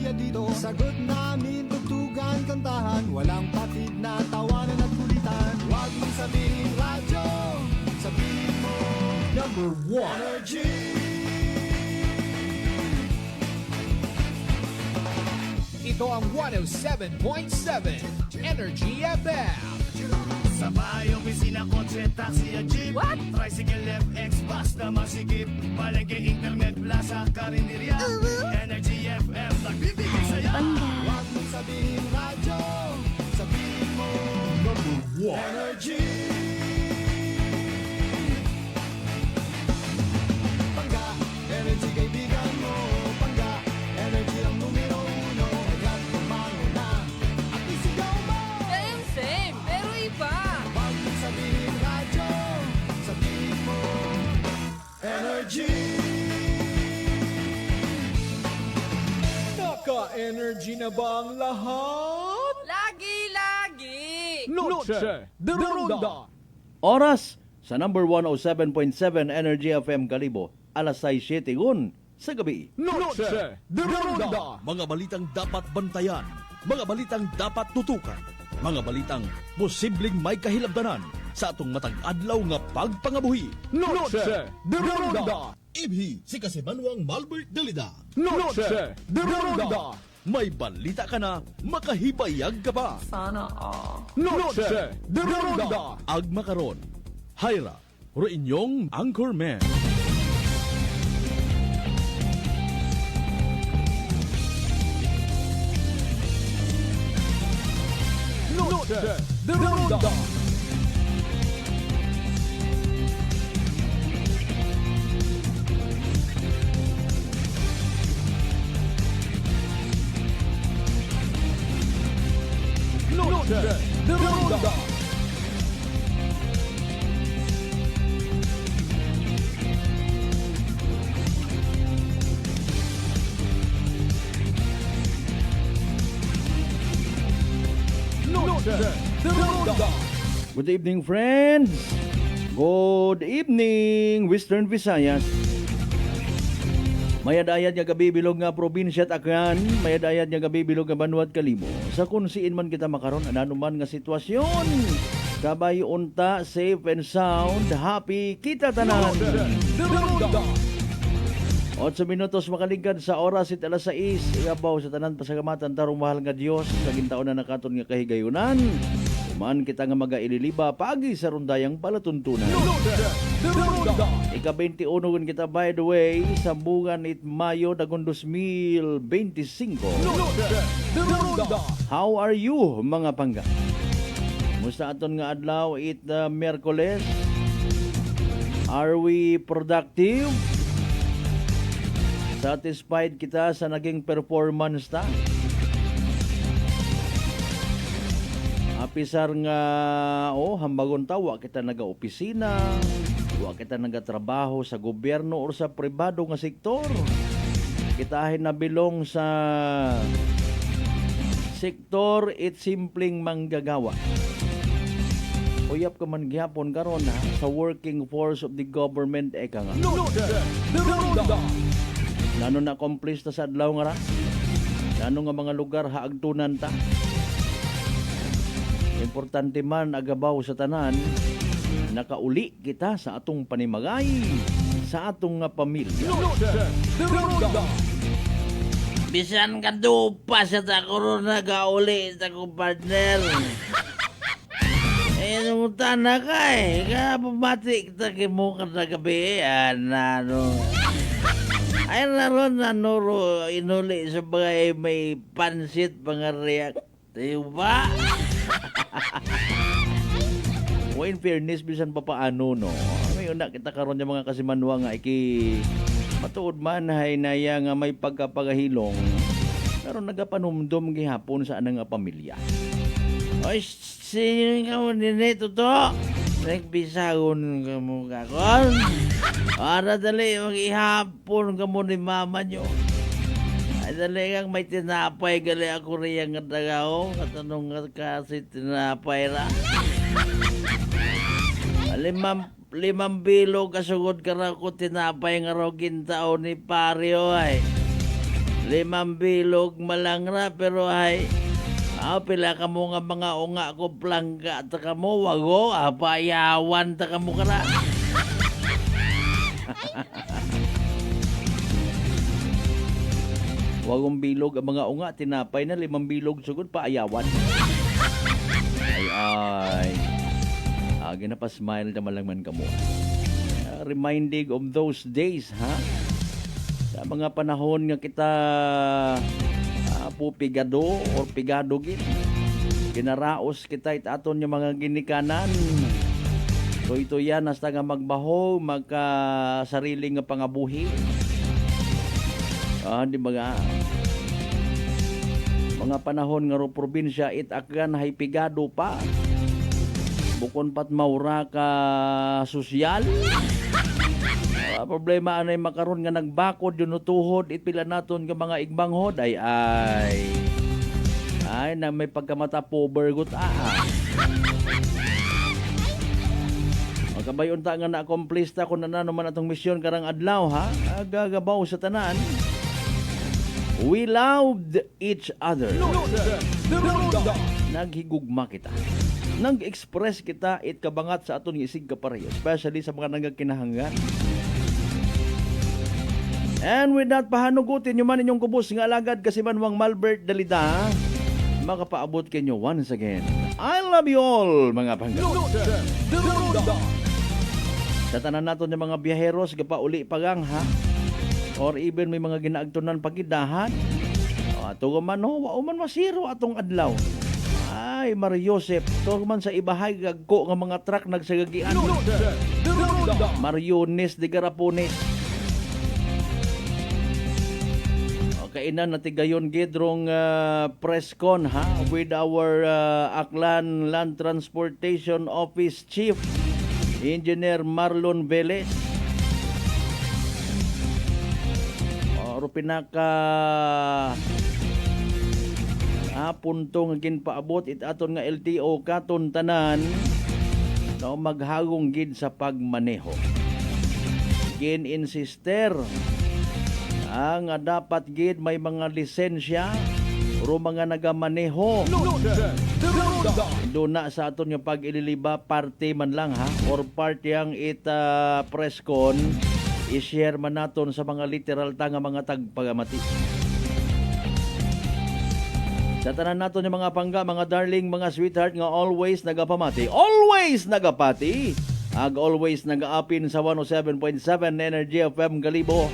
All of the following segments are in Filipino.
enerhiya dito. Sagot namin, tugtugan, kantahan, walang patid na tawanan at kulitan. Huwag mong sabihin radyo, sabihin mo number one energy. Ito ang 107.7 Energy FM. Sa bahay, opisina, kotse, taxi at jeep. What? Tricycle, FX, bus na masikip. Palengke, internet, plaza, karinderya. Energy FM, nagbibigay saya. Huwag mong sabihin radyo, sabihin mo number one energy. Pangga, energy kaibigan mo. Pangga, energy ang numero uno. Agad pumano na at isigaw mo. Same, pero iba. Huwag mong sabihin radyo, sabihin mo energy. Naka-energy na ba ang lahat? Lagi. Noche de Ronda. Oras sa number 107.7 Energy FM Kalibo, alas 6:07 sa gabi. Noche de Ronda. Mga balitang dapat bantayan, mga balitang dapat tutukan, mga balitang posibleng may kahilabdanan sa atong matag adlaw nga pagpangabuhi. Noche de Ronda. Ibhi si Kasimanwang Malbert Dalida. Noche de Ronda. May balita ka na, makahibayag ka pa. Sana all. Noche de Ronda. Agma karon, Hyra, ro inyong Anchorman. Noche de Ronda. Noche de Ronda. Noche de Ronda. Good evening, friends. Good evening, Western Visayas. Mayadayad nga gabi bilog nga probinsya at Aklan, mayadayad nga gabi bilog nga Banwad Kalibo. Sa kung siin man kita makaron, ananuman nga sitwasyon. Kabay unta, safe and sound, happy kita tanan. Noche de Ronda. 8 minutos makaligad sa oras it alas 6. Iabaw sa tanan pasagamatan tarong mahal nga Dios sa gintaon na nakaton nga kahigayunan. Uman kita nga magaililiba pagi sa rundayang palatuntunan. Noche de Ronda. Ika-21 kita by the way sa buwan it Mayo dagon 2025. Noche de Ronda. How are you mga pangga? Musta aton nga adlaw it Miyerkules? Are we productive? Satisfied kita sa naging performance ta? Apisar nga hambagon ta wa kita naga-opisina, wa kita nagatrabaho sa gobyerno o sa pribado nga sektor. Kita nabilong sa sektor it simpleng manggagawa. Uyap ka man gihapon karon sa working force of the government eka nga. Noche de Ronda. Lano na accomplish ta sa adlaw nga ra? Lano nga mga lugar haagtunan ta? Importante man agabaw sa tanan, nakauli kita sa atong panimagay, sa atong nga pamilya. Noche de Ronda. Bisan ka dupa sa takuro nagauli sa kong partner. Numutan na ka kaya pumati kita kimo ka na gabi, ay naroon inuli sa bagay may pansit pangariyak. Diba? O in fairness, bisan pa paano, no? May una kita karon yung mga kasimanwa nga matuod man hay naya nga may pagkapagahilong pero nagapanumdum gihapon sa anang nga pamilya. Oy, sino ka mo nito to? Nagbisagon ka mo kakon. Para dali, mag-ihapon ka mo ni mama nyo. Ay dali kang may tinapay, gali ako riyang nga tagaw. Katanong ka kasi tinapay ra. Limang bilog kasugod ka ra ko tinapay nga ro gintaon ni Pario ay. 5 bilog malangra pero ay pila ka mo nga mga unga ko plangga ta ka mo wago payawan ta ka mo kara. Wagong bilog ang mga unga tinapay na 5 bilog sugod paayawan. Ay. Ginapa-smile naman lang man kamo. Reminding of those days, ha? Sa mga panahon nga kita pupigado or pigado gid. Ginaraos kita itaton yung mga ginikanan. So ito yan hasta nga magbaho, magka sariling nga pangabuhi. Di ba nga? Mga panahon nga ro probinsya itakgan hay pigado pa. Bukon pat maura ka sosyal. Problema anay makaron nga nagbakod yun tuhod itpila naton nga mga igbanghod ay na may pagkamata pobergot Magkabayon ta nga na-accomplish ta kung naman atong misyon karang adlaw ha. Gagabaw sa tanan. We loved each other. Naghigugma kita. Nag-express kita it kabangat sa aton isig kapareho, especially sa mga nagkinahanglan. And with that, pahanugutin nyo man inyong kubos nga alagad kasi manwang Malbert Dalida, makapaabot kanyo once again. I love you all, mga pangga. Sa tanan naton yung mga biyaheros, gapa uli pagang ha, or even may mga ginaagtunan pagidahan, ato man wao man masiro atong adlaw. Ay, Mario Joseph, to man sa ibahay gagko nga mga truck nagsagagian. Mariones de Garapones. Kainan na tigayon gidrong press con ha with our Aklan Land Transportation Office Chief Engineer Marlon Velez. Oro pinaka punto nga ginpaabot it aton nga LTO katon tanan no maghagong gid sa pagmaneho. Gin-insister ang dapat gid may mga lisensya o mga nagamaneho. Doon na sa aton nga pag-ililiba parte man lang ha or parte ang press con i-share man naton sa mga literal ta nga mga tagpagamati. Sa tanan naton yung mga pangga, mga darling, mga sweetheart nga always nagapamati. Always nagapati. Always nagaapin sa 107.7 Energy FM Galibo.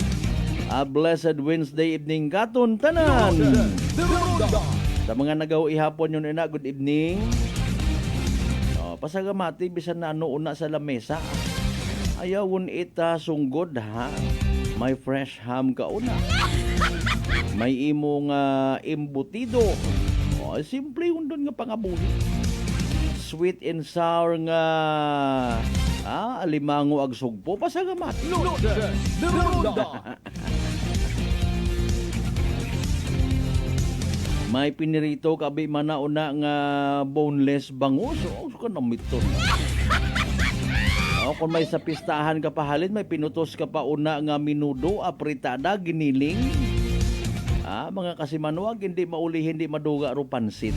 A blessed Wednesday evening katon tanan. Sa mga nagaw ihapon yun na, good evening. Pasagamati bisan na una sa lamesa. Ayawon ita sunggod ha. May fresh ham kauna. May imong embutido. Simple yung doon nga pangabuhi. Sweet and sour nga alimango ag sugpo pasagamat. May pinirito kabi manauna nga boneless bangus. Ka namiton. Kung may sa pistahan ka pahalin, may pinutos ka pa una nga minudo, apritada, giniling. Mga kasimanwag, hindi mauli, hindi maduga ro pansit.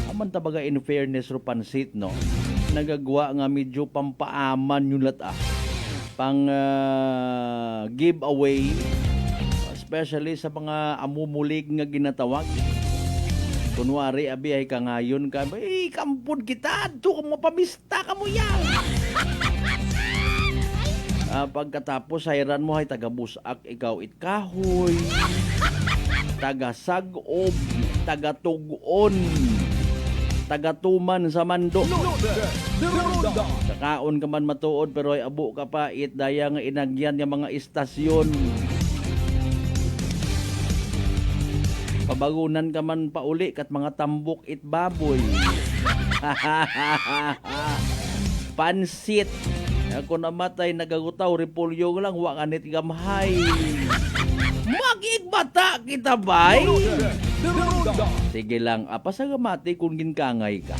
Aman tabaga in fairness ro pansit, no? Nagagawa nga medyo pampaaman yung pang giveaway, especially sa mga amumulig nga ginatawag. Kunwari, abi ay kangayon ka, kampun kita, ito ka mo pamista ka mo yan. Pagkatapos, hayran mo ay tagabusak, ikaw itkahoy. Taga-sagob, taga-tugon, taga-tuman sa mando. Kakaon ka man matuod pero ay abo ka pa daya nga inagyan ng mga istasyon. Pabagunan ka man pauli kat mga tambok baboy. Pansit. Ako namatay nagagutaw repolyo lang wa kanit gamhay. Magigbata kita bay. Sige lang, pasagamati kung ginkangay ka.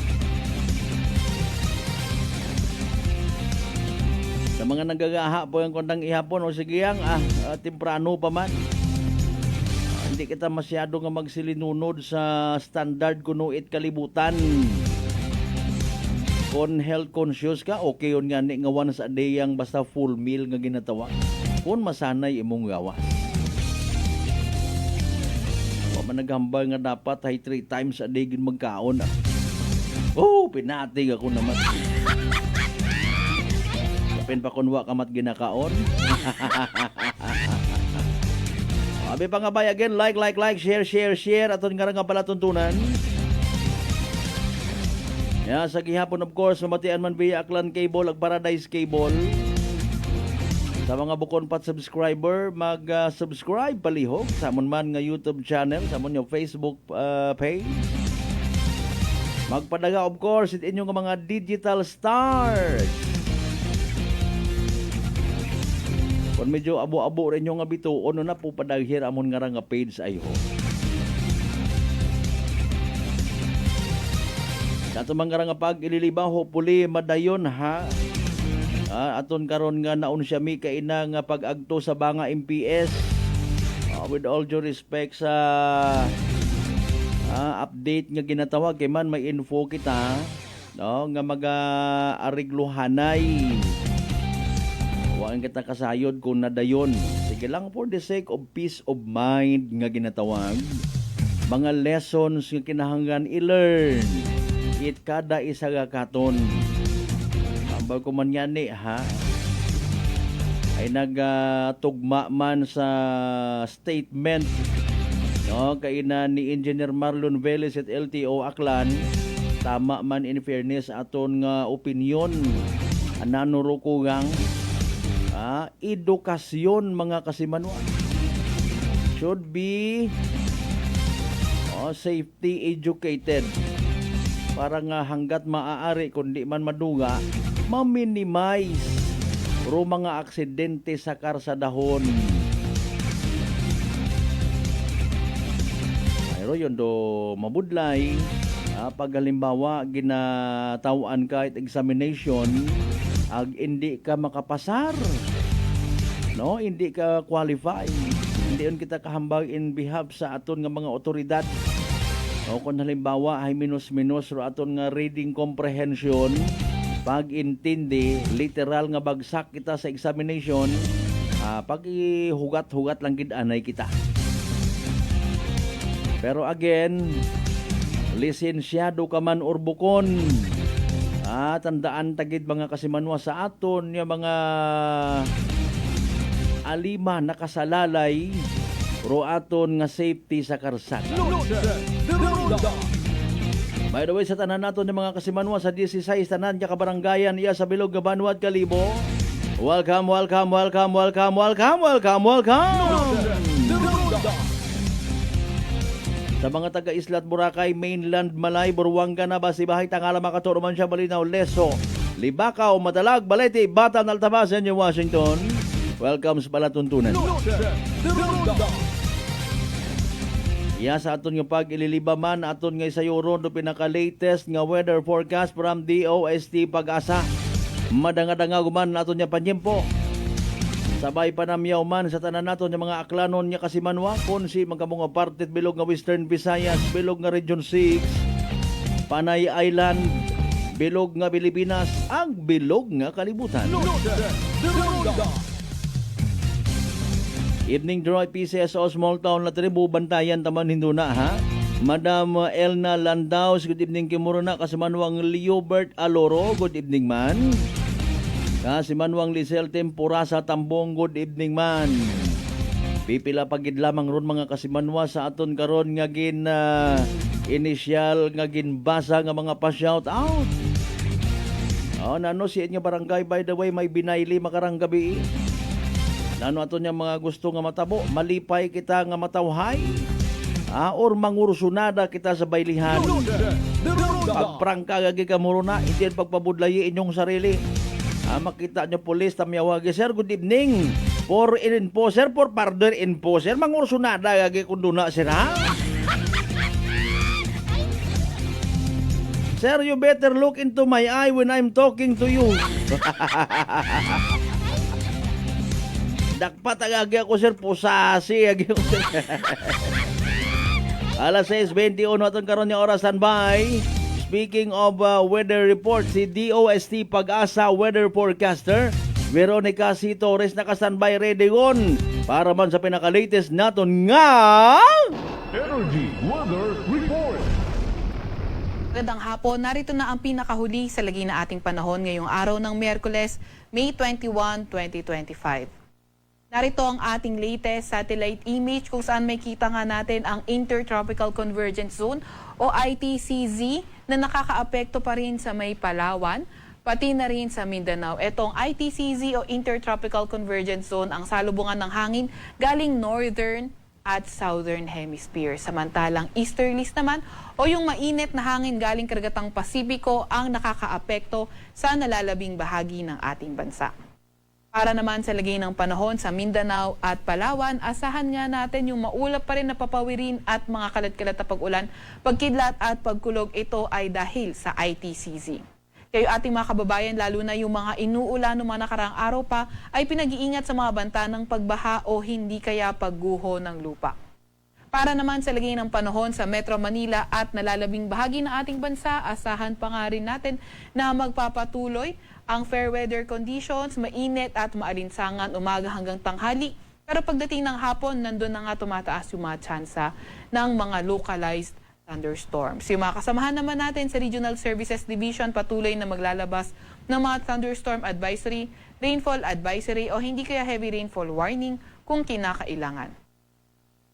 Sa mga nagagaha po yung kondang ihapon o sige yang temprano pa man. Hindi kita masyado nga magsilinunod sa standard kuno it kalibutan. Kung health conscious ka, okay yun nga ni nga once a day ang basta full meal nga ginatawa. Kung masanay imong gawas. Wa man naghambal nga dapat ay 3 times a day gin magkaon. Oh, pinatig ako naman. Kapin pa kun wa kamat ginakaon. Abi pa nga bay again, like, share, aton nga nga pala tuntunan. Ya, sa gihapon of course, mamatian man via Aklan Cable ag Paradise Cable. Sa mga bukon pat subscriber, mag-subscribe palihog sa amon man nga YouTube channel, sa amon yung Facebook page. Magpadaga of course it inyong mga digital stars. Kung medyo abo-abo rin yung nga bituon, na po padaghir amon nga nga page ayo. Ato mga nga pag ililibaw, hopefully madayon ha. Aton karon nga naun siya mi kaina nga pag-agto sa Banga MPS. With all due respect sa update nga ginatawag kay man may info kita, no, nga mag-arigluhanay. Huwag kita kasayod kung nadayon. Sige lang for the sake of peace of mind nga ginatawag. Mga lessons nga kinahanglan i-learn. It kada isa nga katon. Ambal ko man yan ha. Ay nagtugma man sa statement, no, kaina ni Engineer Marlon Velez at LTO Aklan. Tama man in fairness aton nga opinion. Ananurukugang edukasyon mga kasimanwa. Should be safety educated. Para nga hanggat maaari kundi man maduga, ma-minimize ro mga aksidente sa karsadahon. Pero yun do mabudlay, pag halimbawa ginatawaan ka at examination, ag hindi ka makapasar, no, hindi ka qualify, hindi yun kita kahambag in behalf sa aton nga mga otoridad. O kung halimbawa ay minus-minus ro aton nga reading comprehension, pag-intindi, literal nga bagsak kita sa examination, pag hugat-hugat lang gid anay kita. Pero again, lisensyado ka man or bukon, tandaan tagid mga kasimanwa sa aton yung mga alima nakasalalay ro aton nga safety sa karsada. By the way, sa tanan naton yung mga kasimanwa sa 16 tanan ka kabaranggayan iya sa Bilog nga Banwad Kalibo. Welcome. Sa mga taga-Islat Boracay, Mainland, Malay, Buruanga na Basibahay, Tangala, Makaturo, Mansya, Balinaw, Leso, Libakaw, Madalag, Balete, Batan, Altabasan, New Washington. Welcome sa palatuntunan. Iya sa aton nga pag ililibaman aton nga sayuron do pinaka-latest nga weather forecast from DOST Pag-asa. Madanga-danga guman aton nga panyempo. Sabay panamyaw man sa tanan naton nga mga aklanon nya kasimanwa kun si magkamong parte bilog nga Western Visayas, bilog nga Region 6, Panay Island, bilog nga Pilipinas, ang bilog nga kalibutan. Evening Droy PCSO Small Town na tribu bantayan taman hinduna ha. Madam Elna Landaus, good evening kimuruna. Kasimanwang Leobert Aloro, good evening man. Kasimanwang Lisel Tempurasa Tambong, good evening man. Pipila pagid lamang ron mga kasimanwa sa aton karon nga gin initial nga ginbasa nga mga pa-shout out. Nano si inyo barangay by the way may binayli makarang gabi. Nano ato niya mga gusto nga matabo, malipay kita nga matawhay, or mangursunada kita sa baylihan. Pagprangka gagi ka muruna, hindi pagpabudlayi inyong sarili. Makita nyo pulis, tamyawagi, sir, good evening. For info, sir, for further info, sir, mangursunada gagi kunduna, sir, ha? Sir, you better look into my eye when I'm talking to you. Dakpat agagi ako sir, pusasi agi ako sir. Alas 6:21 atong karon nga oras standby. Speaking of weather report, si DOST Pag-asa weather forecaster Veronica C. Torres naka-standby ready on para man sa pinaka-latest naton nga Energy Weather Report. Magandang hapon, narito na ang pinakahuli sa lagi na ating panahon ngayong araw ng Miyerkules, May 21, 2025. Narito ang ating latest satellite image kung saan may kita nga natin ang Intertropical Convergence Zone o ITCZ na nakakaapekto pa rin sa may Palawan, pati na rin sa Mindanao. Itong ITCZ o Intertropical Convergence Zone ang salubungan ng hangin galing northern at southern hemisphere. Samantalang easterlies naman o yung mainit na hangin galing karagatang Pasipiko ang nakakaapekto sa nalalabing bahagi ng ating bansa. Para naman sa lagay ng panahon sa Mindanao at Palawan, asahan nga natin yung maulap pa rin na papawirin at mga kalat-kalat na pag-ulan, pagkidlat at pagkulog. Ito ay dahil sa ITCZ. Kayo ating mga kababayan, lalo na yung mga inuulan ng mga nakaraang araw pa, ay pinag-iingat sa mga banta ng pagbaha o hindi kaya pagguho ng lupa. Para naman sa lagay ng panahon sa Metro Manila at nalalabing bahagi ng ating bansa, asahan pa nga rin natin na magpapatuloy ang fair weather conditions, mainit at maalinsangan umaga hanggang tanghali. Pero pagdating ng hapon, nandun na nga tumataas yung mga tsansa ng mga localized thunderstorms. Yung mga kasamahan naman natin sa Regional Services Division patuloy na maglalabas ng mga thunderstorm advisory, rainfall advisory o hindi kaya heavy rainfall warning kung kinakailangan.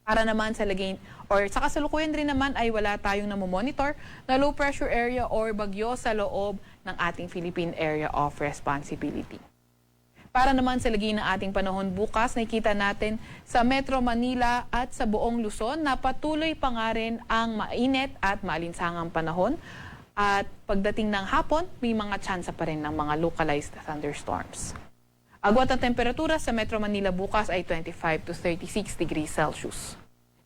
Para naman sa lagay or sa kasalukuyan rin naman ay wala tayong namomonitor na low pressure area or bagyo sa loob ng ating Philippine Area of Responsibility. Para naman sa lagay ng ating panahon bukas, nakikita natin sa Metro Manila at sa buong Luzon na patuloy pa nga rin ang mainit at maalinsangang panahon. At pagdating ng hapon, may mga tsansa pa rin ng mga localized thunderstorms. Agwat ang temperatura sa Metro Manila bukas ay 25 to 36 degrees Celsius.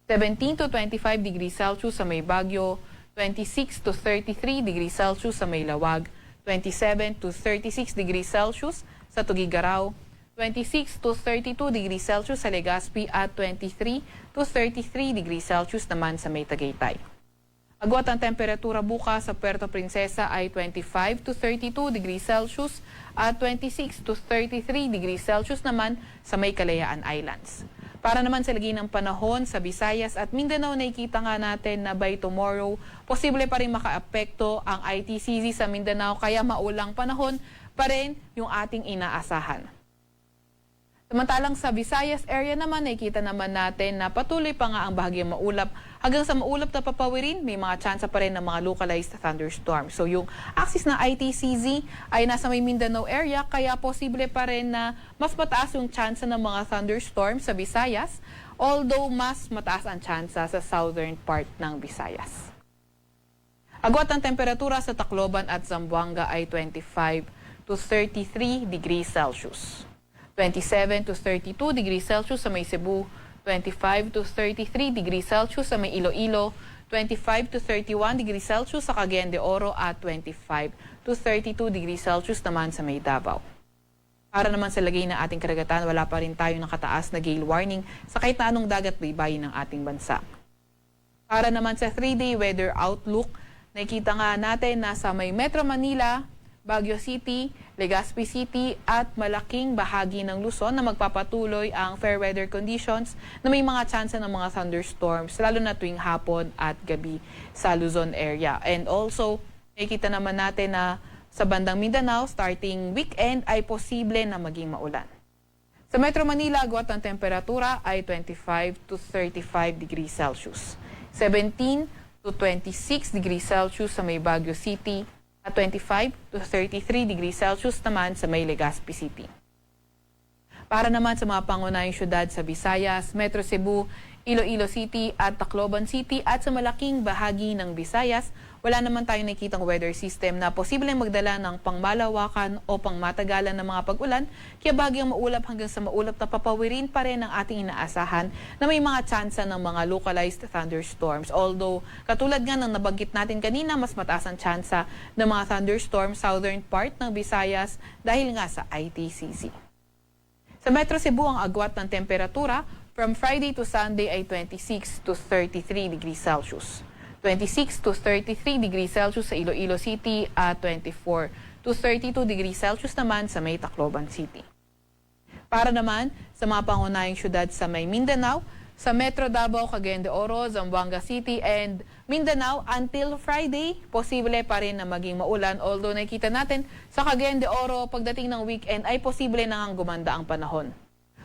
17 to 25 degrees Celsius sa may Baguio, 26 to 33 degrees Celsius sa may Lawag, 27 to 36 degrees Celsius sa Tugigaraw, 26 to 32 degrees Celsius sa Legazpi at 23 to 33 degrees Celsius naman sa may Tagaytay. Agwat ang temperatura bukas sa Puerto Princesa ay 25 to 32 degrees Celsius at 26 to 33 degrees Celsius naman sa may Kalayaan Islands. Para naman sa lagi ng panahon sa Visayas at Mindanao, nakikita nga natin na by tomorrow, posible pa rin makaapekto ang ITCZ sa Mindanao kaya maulang panahon pa rin yung ating inaasahan. Samantalang sa Visayas area naman, nakikita naman natin na patuloy pa nga ang bahagyang maulap. Hanggang sa maulap na papawirin, may mga tsansa pa rin ng mga localized thunderstorms. So yung axis ng ITCZ ay nasa may Mindanao area, kaya posible pa rin na mas mataas yung tsansa ng mga thunderstorms sa Visayas, although mas mataas ang tsansa sa southern part ng Visayas. Agwat ang temperatura sa Tacloban at Zamboanga ay 25 to 33 degrees Celsius. 27 to 32 degrees Celsius sa may Cebu, 25 to 33 degrees Celsius sa may Iloilo, 25 to 31 degrees Celsius sa Cagayan de Oro at 25 to 32 degrees Celsius naman sa may Davao. Para naman sa lagay ng ating karagatan, wala pa rin tayong nakataas na gale warning sa kahit na anong dagat baybayin ng ating bansa. Para naman sa 3-day weather outlook, nakikita nga natin na sa may Metro Manila, Baguio City, Legazpi City at malaking bahagi ng Luzon na magpapatuloy ang fair weather conditions na may mga tsansa ng mga thunderstorms lalo na tuwing hapon at gabi sa Luzon area. And also, nakikita naman natin na sa bandang Mindanao, starting weekend ay posible na maging maulan. Sa Metro Manila, agwat ang temperatura ay 25 to 35 degrees Celsius. 17 to 26 degrees Celsius sa may Baguio City at 25 to 33 degrees Celsius naman sa may Legazpi City. Para naman sa mga pangunahing syudad sa Visayas, Metro Cebu, Iloilo City at Tacloban City at sa malaking bahagi ng Visayas, wala naman tayong nakikitang weather system na posibleng magdala ng pangmalawakan o pangmatagalan ng mga pag-ulan, kaya bagyang maulap hanggang sa maulap na papawirin pa rin ang ating inaasahan na may mga tsansa ng mga localized thunderstorms. Although, katulad nga ng nabanggit natin kanina, mas mataas ang tsansa ng mga thunderstorms southern part ng Visayas dahil nga sa ITCZ. Sa Metro Cebu, ang agwat ng temperatura From Friday to Sunday ay 26 to 33 degrees Celsius. 26 to 33 degrees Celsius sa Iloilo City at 24 to 32 degrees Celsius naman sa may Tacloban City. Para naman sa mga pangunahing syudad sa may Mindanao, sa Metro Davao, Cagayan de Oro, Zamboanga City, and Mindanao, until Friday, posible pa rin na maging maulan. Although nakikita natin sa Cagayan de Oro, pagdating ng weekend ay posible na ngang gumanda ang panahon.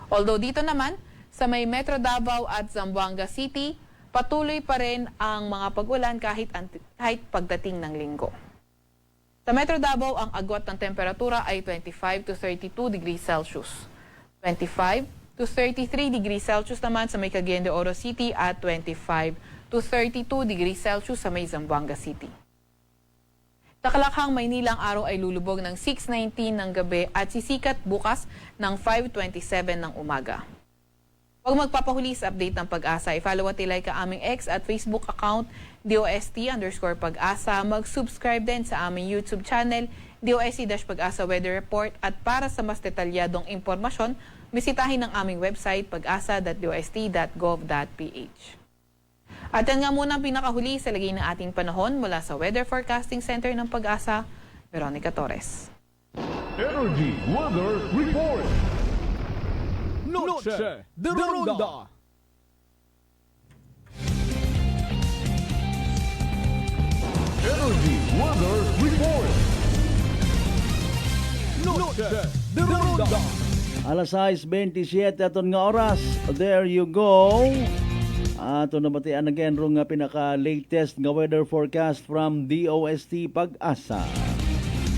Although dito naman, sa may Metro Davao at Zamboanga City, patuloy pa rin ang mga pag-ulan kahit pagdating ng linggo. Sa Metro Davao, ang agwat ng temperatura ay 25 to 32 degrees Celsius. 25 to 33 degrees Celsius naman sa may Cagayan de Oro City at 25 to 32 degrees Celsius sa may Zamboanga City. Sa Kalakhang, Maynila, ang araw ay lulubog ng 6:19 ng gabi at sisikat bukas ng 5:27 ng umaga. Huwag magpapahuli sa update ng Pag-asa. I-follow at ilike ang aming X at Facebook account DOST_Pag-asa. Mag-subscribe din sa aming YouTube channel DOST-Pag-asa Weather Report at para sa mas detalyadong impormasyon, bisitahin ang aming website pag-asa.dost.gov.ph. At yan nga muna ang pinakahuli sa lagay ng ating panahon mula sa Weather Forecasting Center ng Pag-asa, Veronica Torres. Energy Weather Report. Noche de Ronda. Energy Weather Report. Noche de Ronda. Alas 6:27 aton nga oras. There you go. Ato na batian again rong nga pinaka-latest nga weather forecast from DOST Pag-asa.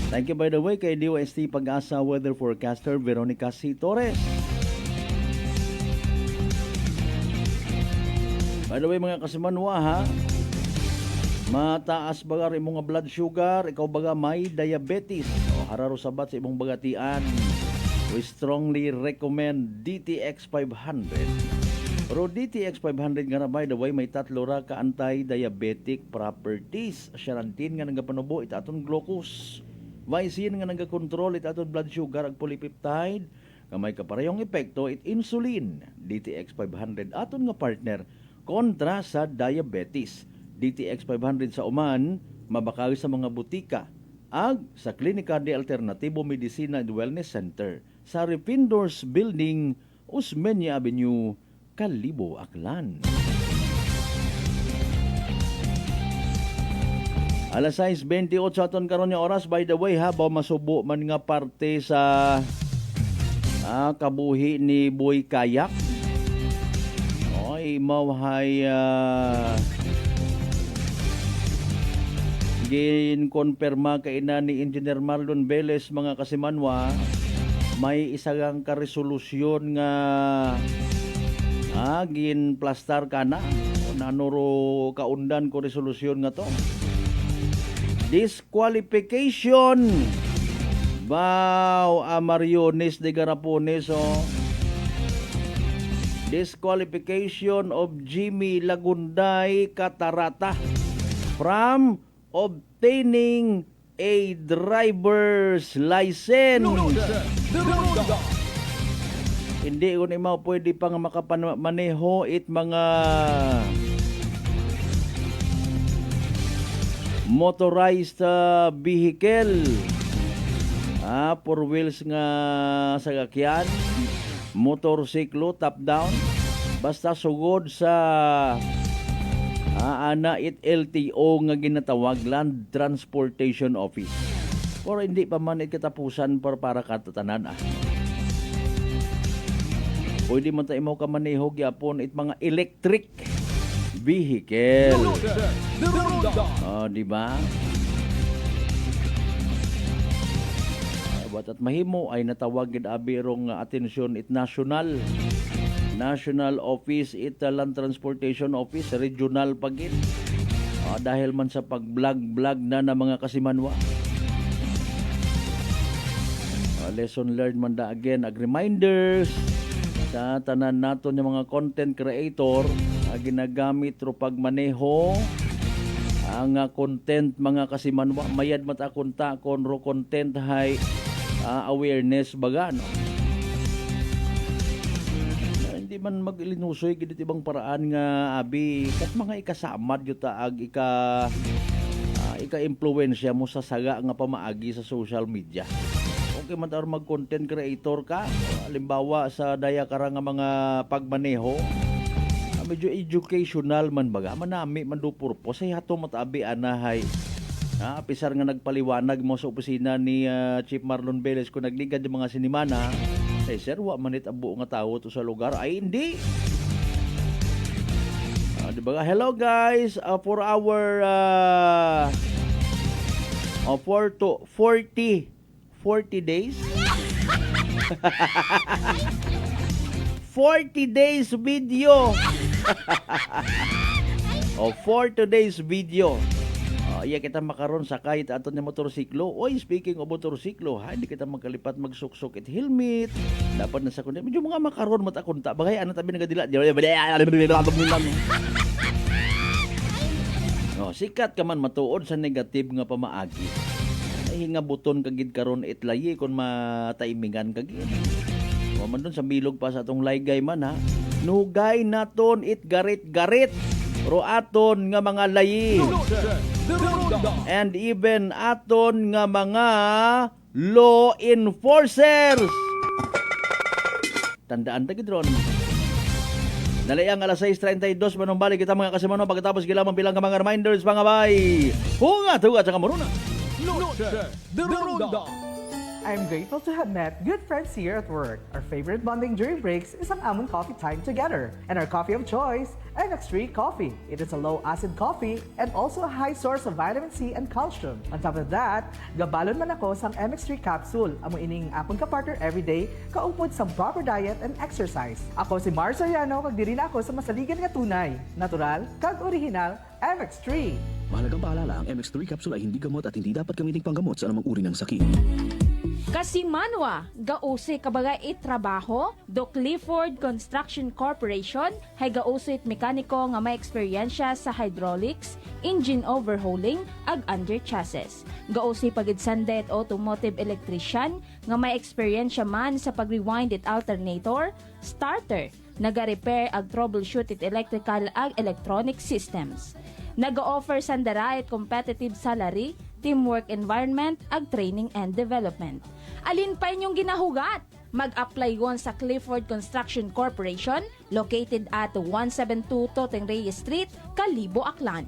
Thank you by the way kay DOST Pag-asa weather forecaster Veronica C. Torres. By the way mga kasimanwa ha, mataas baga rin mga blood sugar, ikaw baga may diabetes o hararo sabat sa imong bagatian, we strongly recommend DTX 500. Pero DTX 500 nga na by the way may tatlo ra ka anti-diabetic properties. Xarantin nga nagapanubo ita aton glucose, Vicin nga nagakontrol ita aton blood sugar ag polypeptide nga may kaparehong epekto it insulin. DTX 500 aton nga partner kontra sa diabetes. DTX 500 sa uman mabakawi sa mga butika ag sa Klinika de Alternatibo Medicina and Wellness Center sa Repindors Building, Osmeña Avenue, Kalibo, Aklan. Alas 6:28 aton karon nga oras. By the way ha, baw masubo man nga parte sa kabuhi ni Boy Kayak. Oy, mawhay gin-konperma kay na ni Engineer Marlon Velez mga kasimanwa, may isagang karesolusyon nga gin-plastar ka na. Nanuro kaundan ko resolusyon nga to. Disqualification Bao Amariones de Garapones disqualification of Jimmy Lagunday Catarata from obtaining a driver's license. Hindi ko na pwede pang makapamaneho it mga motorized vehicle. Four wheels nga sasakyan, motorsiklo top down, basta sugod sa ana it LTO nga ginatawag Land Transportation Office. Or hindi pa man katapusan para katatanan Pwede man tayo mo kamaneho gyapon it mga electric vehicle. Di ba? At mahimo ay natawag gid abirong atensyon it national office it Land Transportation Office regional pagin dahil man sa pag-vlog na mga kasimanwa. Lesson learned man da again ag reminders sa tanan naton yung mga content creator ginagamit ro pagmaneho ang content mga kasimanwa mayad mata konta kon ro content hay awareness baga no. Hindi man mag-ilinusoy gid ibang paraan nga abi kat mga ikasamad yo taag ika-impluwensya mo sa saga nga pamaagi sa social media. Okay man tayo mag-content creator ka, halimbawa sa daya kara nga mga pagmaneho, medyo educational man baga, manami man do purpose ay hato matabi anahay. Pisar nga nagpaliwanag mo sa opisina ni Chief Marlon Velez kung nagligad yung mga sinimana, ay sir, wa manit ang buong nga tao to sa lugar. Ay hindi. Diba? Hello guys, for our 40 days 40 days video. For today's video. Iya kita makaron sa kahit aton ni motorsiklo. Oy, speaking of motorsiklo, hindi kita magkalipat magsuksok at helmet. Dapat na sa kundi. Medyo mga makaron mata kunta. Bagay ano tabi nagadila. Sikat ka man matuod sa negative nga pamaagi. Ay nga buton kagid karon itlayi kon mataimingan kagid. Man doon sa bilog pa sa atong laygay man ha. Nugay naton it garit-garit. Roaton nga mga layi. And even aton nga mga law enforcers. Tandaan ta gid ron. Nalayang alas 6:32 manumbalik kita mga kasimano pagkatapos gilamang bilang ka mga reminders mga bay. Hunga-tuga sa kamuruna. I'm grateful to have met good friends here at work. Our favorite bonding during breaks is ang amon coffee time together. And our coffee of choice, MX3 Coffee. It is a low-acid coffee and also a high source of vitamin C and calcium. On top of that, gabalon man ako sang MX3 capsule. Amo ining akong kapartner everyday, kaupod sa proper diet and exercise. Ako si Mar Soriano, kag diri na ako sa masaligan nga tunay, natural, kag original, MX3. Mahalagang paalala, ang MX3 capsule ay hindi gamot at hindi dapat gamiting panggamot sa anumang uri ng sakit. Kasi manwa, gause kabaga trabaho, do Clifford Construction Corporation, hay gause mekaniko nga may eksperyensya sa hydraulics, engine overhauling, ag under chassis. Gause pagidsandet automotive electrician, nga may eksperyensya man sa pag-rewind it alternator, starter, naga-repair ag troubleshoot it electrical ag electronic systems. Nag-offer sandara at competitive salary, teamwork environment, ag training and development. Alin pa inyong ginahugat? Mag-apply yon sa Clifford Construction Corporation, located at 172 Toteng Reyes Street, Kalibo, Aklan.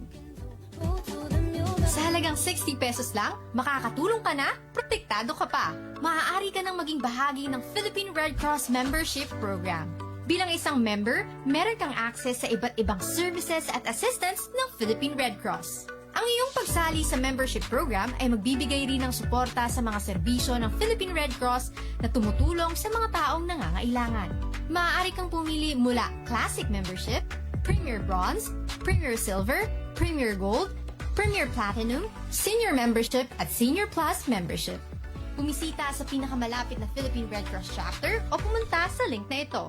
Sa halagang 60 pesos lang, makakatulong ka na, protektado ka pa. Maaari ka nang maging bahagi ng Philippine Red Cross Membership Program. Bilang isang member, meron kang access sa iba't ibang services at assistance ng Philippine Red Cross. Ang iyong pagsali sa membership program ay magbibigay rin ng suporta sa mga serbisyo ng Philippine Red Cross na tumutulong sa mga taong nangangailangan. Maaari kang pumili mula Classic Membership, Premier Bronze, Premier Silver, Premier Gold, Premier Platinum, Senior Membership at Senior Plus Membership. Bumisita sa pinakamalapit na Philippine Red Cross chapter o pumunta sa link na ito.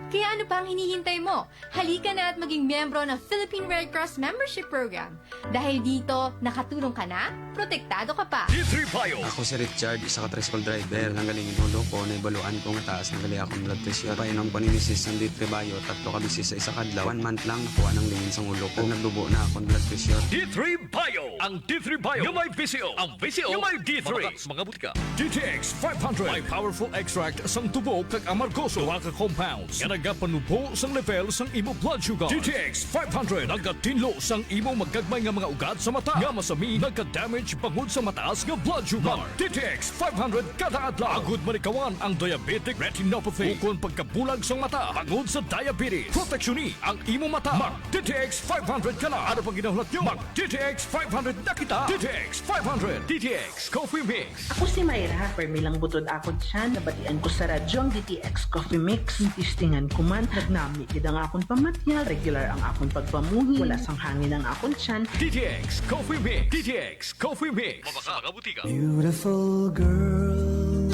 Kaya ano pa ang hinihintay mo? Halika na at maging miyembro ng Philippine Red Cross Membership Program. Dahil dito, nakatulong ka na, protektado ka pa. D3 Bio. Ako si Richard, isa ka tricycle driver. Nanggaling inulo ko, naibaluan ko nga taas, nagali akong blood pressure. Painom ko ni Mrs. ng D3 Bio, 3 ka bisis sa isa kadlaw. 1 month lang, nakuha ng lingin sa ulo ko. Nagdubo na akong blood pressure. D3 Bio. Ang D3 Bio yung may PCO. Ang PCO yung may D3. Mga butika. GTX 500 may powerful extract sang tubo kag amargoso duha ka compounds nga nagapanubo sang level sang imo blood sugar. GTX 500 nagatinlo sang imo magagmay nga mga ugat sa mata nga masami nagka-damage pangod sa mataas nga blood sugar. GTX 500 kada adlaw agud manikawan ang diabetic retinopathy ukon pagkabulag sang mata pangod sa diabetes. Proteksyon ang imo mata. Mag GTX 500 kana. Ano pang ginahulat nyo? Mag GTX 500 na kita. GTX 500 DTX Coffee Mix. Ako si Mayra, permilang butod ako dyan. Nabatian ko sa radyo ang DTX Coffee Mix. Tistingan ko man, nagnami kid ang akong pamatyal. Regular ang akong pagpamuhi. Wala sang hangin ang akong tiyan. DTX Coffee Mix. DTX Coffee Mix. Mabaka mga butika. Beautiful girl,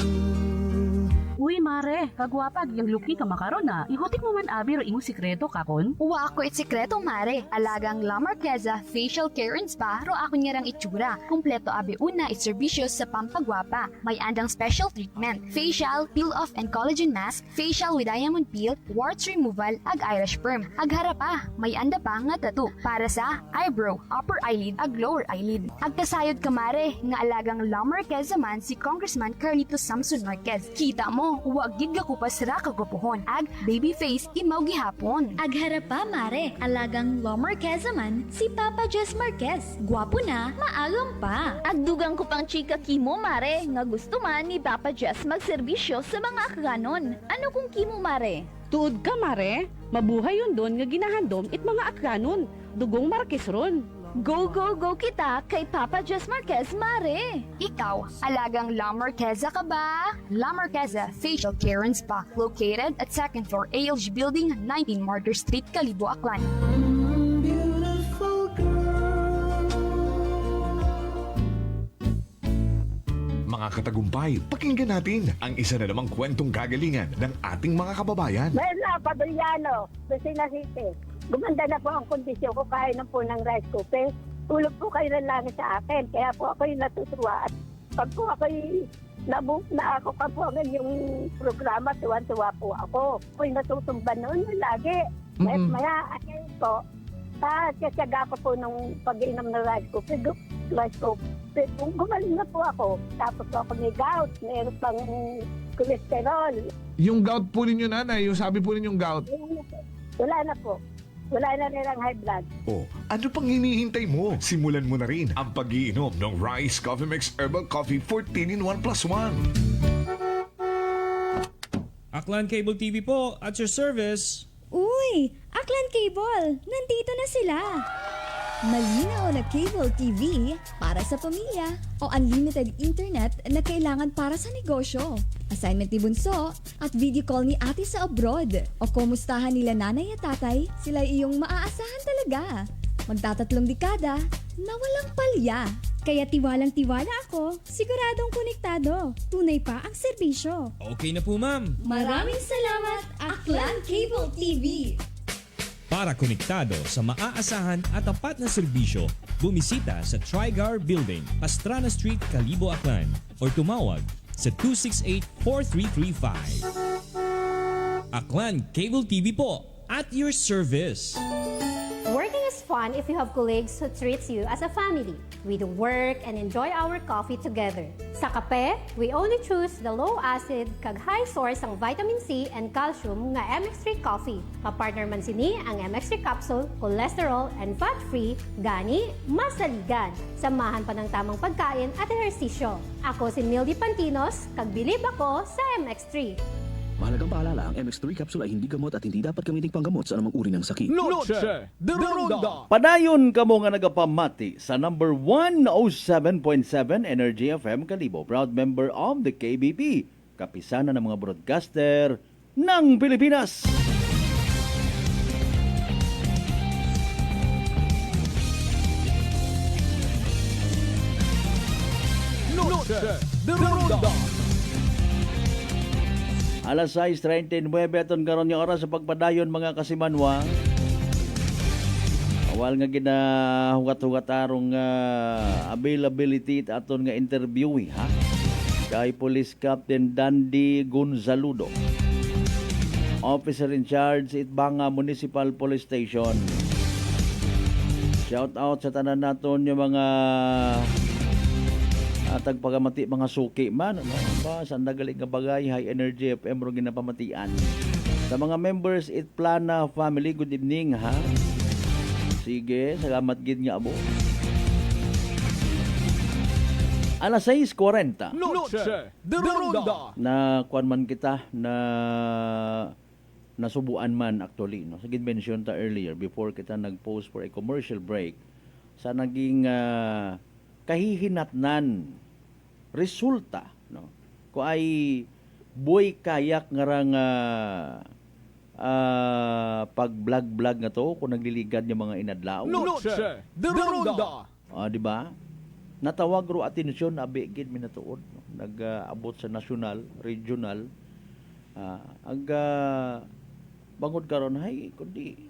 Uy, mare, kagwapag yung luki ka makaron na. Ihutik mo man abi ro imong sikreto kakon. Uwa ako sikreto, mare. Alagang La Marqueza Facial Care and Spa ro ako niyarang itsura. Kumpleto abi una serbisyo sa pampagwapa. May andang special treatment. Facial, peel-off and collagen mask, facial with diamond peel, warts removal, ag eyelash perm. Ag harapa, may anda pa nga tattoo para sa eyebrow, upper eyelid, ag lower eyelid. Ag kasayod ka, mare, nga alagang La Marqueza man si Congressman Carlito Samson Marquez. Kita mo, huwag gid ka kupas ra kagupuhon. Ag baby face imaw gihapon. Ag harapa, mare, alagang La Marqueza man si Papa Jess Marquez. Gwapo na, maagam pa. Agdugang ko pang chika kimo, mare, nga gusto man ni Papa Jess magserbisyo sa mga akganon. Ano kung kimo, mare? Tuod ka, mare. Mabuhay yun doon nga ginahandom it mga akranon. Dugong Marquez ron. Go, go, go kita kay Papa Jess Marquez, mare! Ikaw, alagang La Marqueza ka ba? La Marqueza Facial Care and Spa, located at 2nd floor ALG Building, 19 Martyr Street, Kalibo, Aklan. Mga katagumpay, pakinggan natin ang isa na namang kwentong gagalingan ng ating mga kababayan. Merla Padriano, Lucena City. Gumanda na po ang kondisyon ko kahit na po ng rice cooker. Tulog po kayo ng langit sa akin. Kaya po ako yung natutuwa. At pag po ako na ako ka po ang yung programa, tuwan-tuwa po ako. Ako yung natutumban noon lagi. Maya, ayun po, kasyaga ko po nung pag-inom ng rice cooker. Kung gumaling na po ako, tapos po ako may gout, mayroon pang cholesterol. Yung gout po ninyo, nanay, yung sabi po ninyong gout. Wala na po. Wala na nilang high blood. Oh, ano pang hinihintay mo? Simulan mo na rin ang pag-iinom ng Rice Coffee Mix Herbal Coffee 14 in 1 plus 1. Aklan Cable TV po, at your service. Uy! Aklan Cable! Nandito na sila! Malinaw na cable TV para sa pamilya o unlimited internet na kailangan para sa negosyo. Assignment ni Bunso at video call ni ate sa abroad. O kumustahan nila nanay at tatay, sila iyong maaasahan talaga. Magtatatlong dekada na walang palya. Kaya tiwalang-tiwala ako, siguradong konektado. Tunay pa ang serbisyo. Okay na po, ma'am. Maraming salamat, Aklan Cable TV! Para konektado sa maaasahan at tapat na serbisyo, bumisita sa Trigar Building, Pastrana Street, Kalibo, Aklan o tumawag sa 268-4335. Aklan Cable TV po, at your service. Working is fun if you have colleagues who treats you as a family. We do work and enjoy our coffee together. Sa kape, we only choose the low-acid kag high source ang vitamin C and calcium nga MX3 coffee. Kapartner man sini ang MX3 capsule, cholesterol and fat-free, gani, masaligan. Samahan pa ng tamang pagkain at ehersisyo. Ako si Mildy Pantinos, kag bilib ako sa MX3. Mahalagang paalala, ang MX3 capsule ay hindi gamot at hindi dapat gamiting panggamot sa anumang uri ng sakit. Noche de Ronda! Padayon kamo nga nagapamati sa number 107.7 Energy FM Kalibo, proud member of the KBP, kapisanan ng mga broadcaster ng Pilipinas. Noche de Ronda! Alas 6:39 aton karon nga oras sa pagpadayon mga kasimanwa. Awal nga ginahugat-hugat arong availability aton nga interview ha. Kay Police Captain Dandy Gonzaludo, officer in charge Itbanga Municipal Police Station. Shout out sa tanan naton yung mga tagpagamati mga suki man ano ba sa nagaling nga bagay high energy FM ro ginapamatian sa mga members it plana family good evening ha sige salamat gid nga abo alas 6:40 Noche de Ronda na kuan man kita na nasubuan man actually no sa gid mention ta earlier before kita nag-pause for a commercial break sa naging kahihinatnan resulta no ko ay boy kayak ngarang pag-vlog nga to kung nagliligad yung mga inadlaw. Noche de Ronda. Di ba? Natawag ro atensyon abi gid minatuod no? Nag-abot sa national, regional bangod karon hay kundi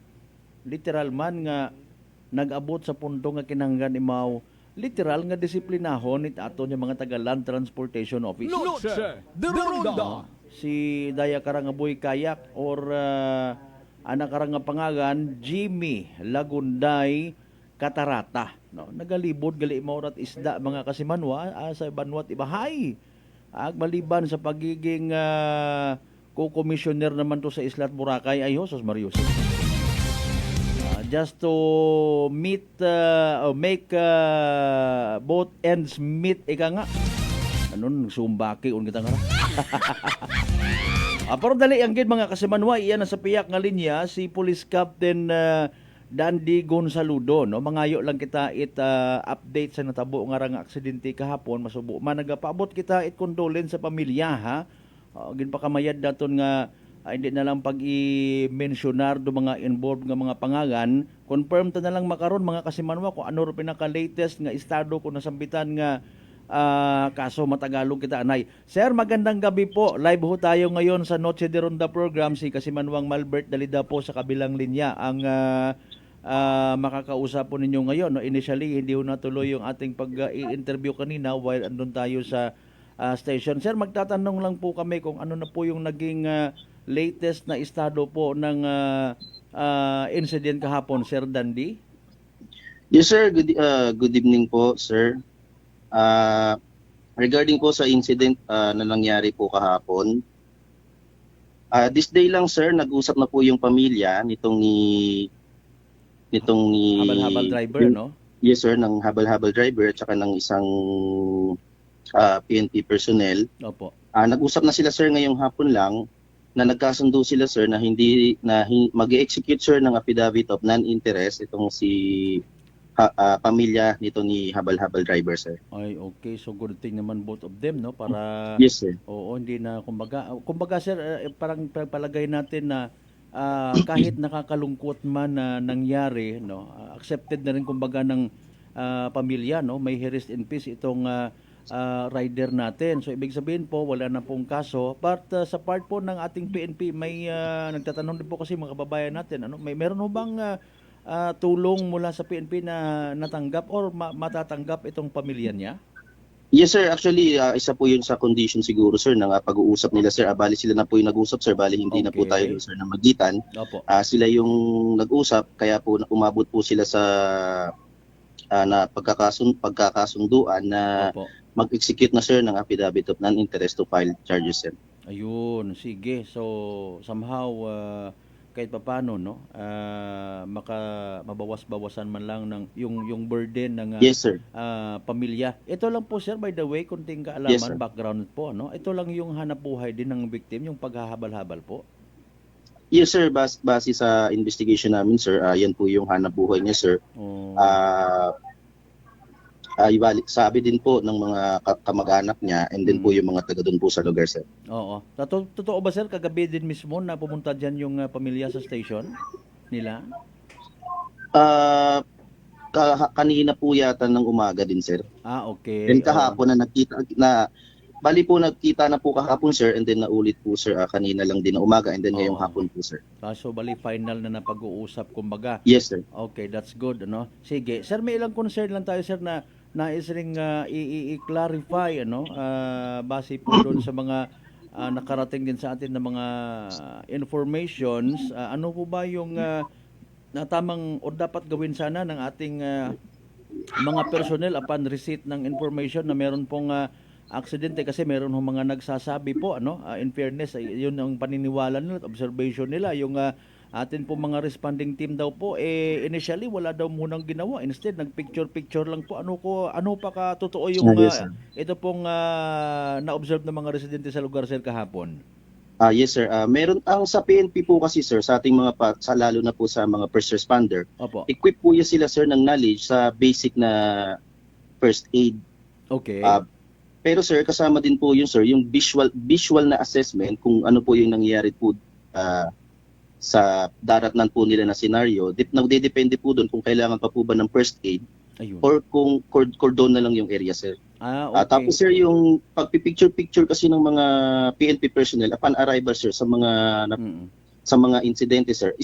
literal man nga nag-abot sa punto nga kinahanglan imaw literal nga disiplinahon it ato nya mga taga Land Transportation Office. Noche de Ronda. Si Daya Karangaboy Kayak or anak karang nga pangalan Jimmy Lagunday Katarata, no, nagalibod gali maurat isda mga kasimanwa sa banwat ibahay ag maliban sa pagiging co-commissioner naman to sa Islat Boracay ay Sos Marius. Just to meet make both ends meet ika nga anon sumbaki un kita nga pero dali ang gid mga kasimanwa iyan sa piyak nga linya si Police Captain Dandy Gonzaludo, no, mangayo lang kita update sa natabo nga rang aksidente kahapon masubo man nagapaabot kita condolence sa pamilya ha. Ginpakamayad daton nga hindi na lang pag-i-mensionar do mga involved nga mga pangalan, confirm ta na lang makaron mga kasimanwa kung ano ro pinaka latest nga estado kung nasambitan nga kaso matagalog kita anay. Sir, magandang gabi po. Live ho tayo ngayon sa Noche de Ronda program. Si Kasimanwang Malbert Dalida po sa kabilang linya ang makakausap po ninyo ngayon. No, initially, hindi ho natuloy yung ating pag-i-interview kanina while andun tayo sa station. Sir, magtatanong lang po kami kung ano na po yung naging latest na estado po ng incident kahapon, Sir Dandy. Yes, sir. Good evening po, sir. Regarding po sa incident na nangyari po kahapon, this day lang, sir, nag-usap na po yung pamilya nitong ni habal-habal driver, no? Yes, sir, ng habal-habal driver at saka ng isang PNP personnel. Opo. Nag-usap na sila, sir, ngayong hapon lang na nagkasundo sila, sir, na mag-execute, sir, ng affidavit of non-interest itong si pamilya nito ni habal-habal driver, sir. Ay, okay. So good thing naman both of them, no? Para yes, sir. Oo, hindi na kumbaga sir, parang palagay natin na kahit nakakalungkot man na nangyari, no? Accepted na rin kumbaga ng pamilya, no? May rest in peace itong rider natin. So ibig sabihin po wala na pong kaso. But sa part po ng ating PNP may nagtatanong din po kasi mga kababayan natin, ano? Meron ho bang tulong mula sa PNP na natanggap or matatanggap itong pamilya niya? Yes, sir. Actually, isa po yun sa condition siguro, sir, ng pag-uusap nila, sir. Bali sila na po yung nag-usap, sir. Bali hindi na po tayo, sir, na magitan. Sila yung nag-usap, kaya po umabot po sila sa na pagkakasunduan na mag-execute na, sir, ng affidavit of non-interest to file charges, sir. Ayun, sige. So, somehow kahit papaano, no, mabawas-bawasan man lang ng yung burden ng yes, sir. Pamilya. Ito lang po, sir, by the way, kunting kaalaman, yes, background po, no. Ito lang yung hanap-buhay din ng victim, yung paghahabal-habal po. Yes, sir, base sa investigation namin, sir, yan po yung hanap-buhay niya, sir. Sabi din po ng mga kamag-anak niya and then po yung mga taga doon po sa lugar, sir. Oo. Totoo ba, sir, kagabi din mismo na pumunta dyan yung pamilya sa station nila? Kanina po yata ng umaga din, sir. Okay. Then kahapon bali po nagkita na po kahapon, sir, and then naulit po, sir, kanina lang din na umaga and then ngayong hapon po, sir. So bali final na napag-uusap kumbaga. Yes, sir. Okay, that's good, ano. Sige, sir, may ilang concern lang tayo, sir, na nais ring i-clarify, ano, base po doon sa mga nakarating din sa atin na mga informations. Ano po ba yung na tamang o dapat gawin sana ng ating mga personnel upon receipt ng information na meron pong aksidente, kasi meron mga nagsasabi po, ano, in fairness, yun ang paniniwala nila, observation nila, yung atin po mga responding team daw po initially wala daw munang ginawa, instead nagpicture lang po. Ano pa ka totoo yung ito pong na-observe ng mga residente sa lugar, sir, kahapon? Yes, sir. Meron ang sa PNP po kasi, sir, sa ating mga lalo na po sa mga first responder. Opo. Equip po yan sila, sir, ng knowledge sa basic na first aid. Okay. Pero, sir, kasama din po yun, sir, yung visual na assessment kung ano po yung nangyayari po sa daratnan po nila na senaryo. Nagdedepende po doon kung kailangan pa po ba ng first aid. Ayun. Or kung cordon na lang yung area, sir. Okay. Tapos sir, yung pagpipicture-picture kasi ng mga PNP personnel upon arrival sir sa mga sa mga insidente sir,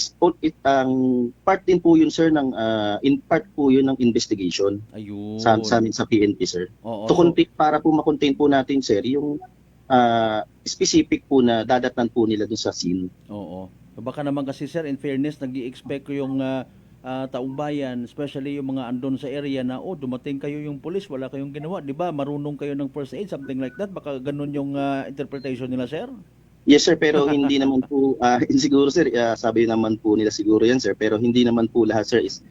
ang part din po yun sir ng in part po yun ng investigation. Ayun. Sa amin sa PNP sir. Oo, Para po makontain po natin sir yung specific po na dadatnan po nila dun sa scene. Oo. Baka naman kasi sir, in fairness, nag-i-expect ko yung taong bayan, especially yung mga andon sa area na, dumating kayo yung police, wala kayong ginawa. Di ba? Marunong kayo ng first aid, something like that. Baka ganun yung interpretation nila, sir? Yes sir, pero hindi naman po, siguro sir, sabi naman po nila siguro yan sir, pero hindi naman po lahat sir is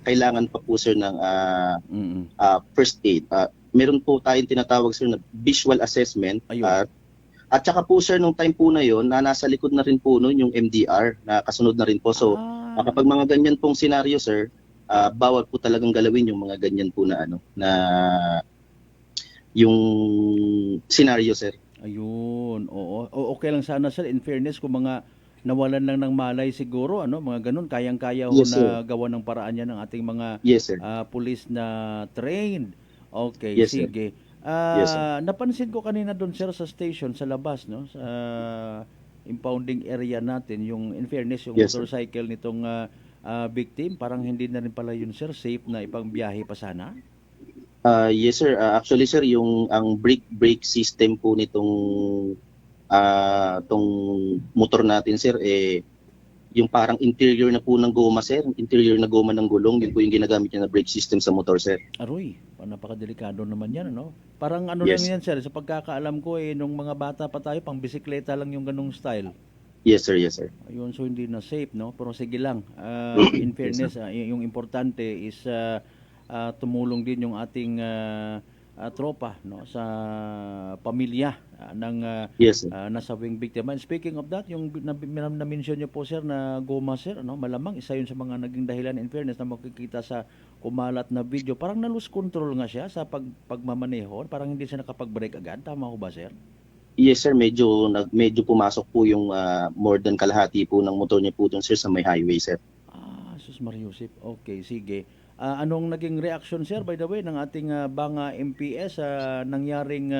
kailangan pa po sir ng first aid. Meron po tayong tinatawag sir na visual assessment. At saka po sir, nung time po na yon, nasa likod na rin po nun yung MDR na kasunod na rin po. So kapag mga ganyan pong senaryo sir, bawal po talagang galawin yung mga ganyan po na na yung senaryo sir. Ayun, oo. Okay lang sana sir, in fairness, kung mga nawalan lang ng malay siguro, mga ganun, kayang-kaya ho na gawa ng paraan yan ng ating mga police na trained. Okay, sige. Napansin ko kanina doon sir sa station, sa labas, sa impounding area natin, yung in fairness, yung motorcycle nitong victim, parang hindi na rin pala yun sir, safe na ipang biyahe pa sana? Yes sir, actually sir, ang brake system po nitong tong motor natin sir, yung parang interior na po ng goma sir, interior na goma ng gulong, yun po yung ginagamit niya na brake system sa motor sir. Aroy, napakadelikado naman yan, Parang lang yan sir, sa pagkakaalam ko nung mga bata pa tayo, pang bisikleta lang yung ganung style. Yes sir, yes sir. Ayun, so hindi na safe, Pero sige lang, in fairness, yung importante is tumulong din yung ating tropa sa pamilya ng nasawing biktima. And speaking of that, yung na-mention niyo po sir na goma sir, malamang isa yun sa mga naging dahilan in fairness na makikita sa kumalat na video. Parang na-lose control nga siya sa pagmamaneho, parang hindi siya nakapag-brake agad. Tama ko ba sir? Yes sir, medyo pumasok po yung more than kalahati po ng motor niya po dun sir sa may highway sir. Sus Mariusip. Okay, sige. Anong naging reaction sir by the way ng ating Banga MPS sa nangyaring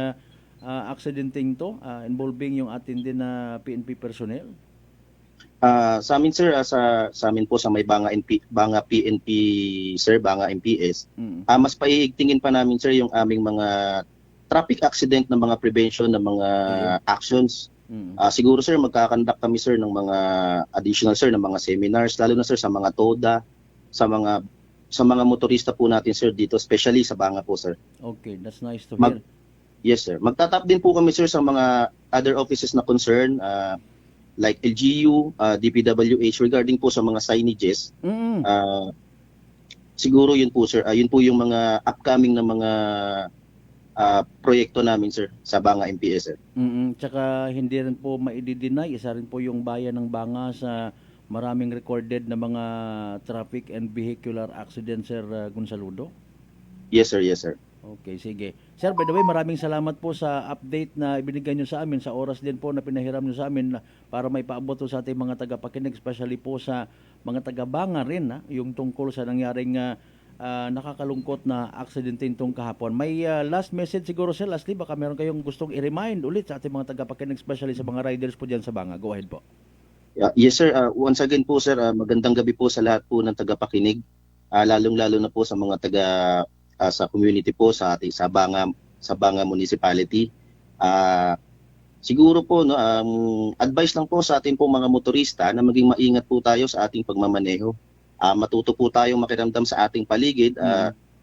aksidenteng to involving yung atin din na PNP personnel? Sa amin sir, sa amin po sa may Banga PNP sir, Banga MPS, mas paiigtingin pa namin sir yung aming mga traffic accident na mga prevention na mga actions. Siguro sir, magkakandak kami sir ng mga additional sir ng mga seminars, lalo na sir sa mga TODA, sa mga motorista po natin sir dito, especially sa Banga po sir. Okay, that's nice to hear. Yes sir. Magtatap din po kami sir sa mga other offices na concern, like LGU, DPWH regarding po sa mga signages. Siguro yun po sir, yun po yung mga upcoming na mga proyekto namin sir sa Banga MPS sir. Tsaka hindi rin po maidi-deny, isa rin po yung bayan ng Banga sa maraming recorded na mga traffic and vehicular accidents sir Gonsaludo. Yes sir, yes sir. Okay, sige. Sir, by the way, maraming salamat po sa update na ibinigay nyo sa amin, sa oras din po na pinahiram nyo sa amin para may paabot sa ating mga tagapakinig, especially po sa mga taga-Banga rin, yung tungkol sa nangyaring nakakalungkot na aksidente itong kahapon. May last message siguro sir, lastly, baka meron kayong gustong i-remind ulit sa ating mga tagapakinig, especially sa mga riders po dyan sa Banga. Go ahead po. Yes sir, once again po sir, magandang gabi po sa lahat po ng tagapakinig, lalong-lalo na po sa mga taga sa community po sa ating sa Banga Municipality. Siguro po advice lang po sa ating po mga motorista na maging maingat po tayo sa ating pagmamaneho. Matuto po tayong makiramdam sa ating paligid.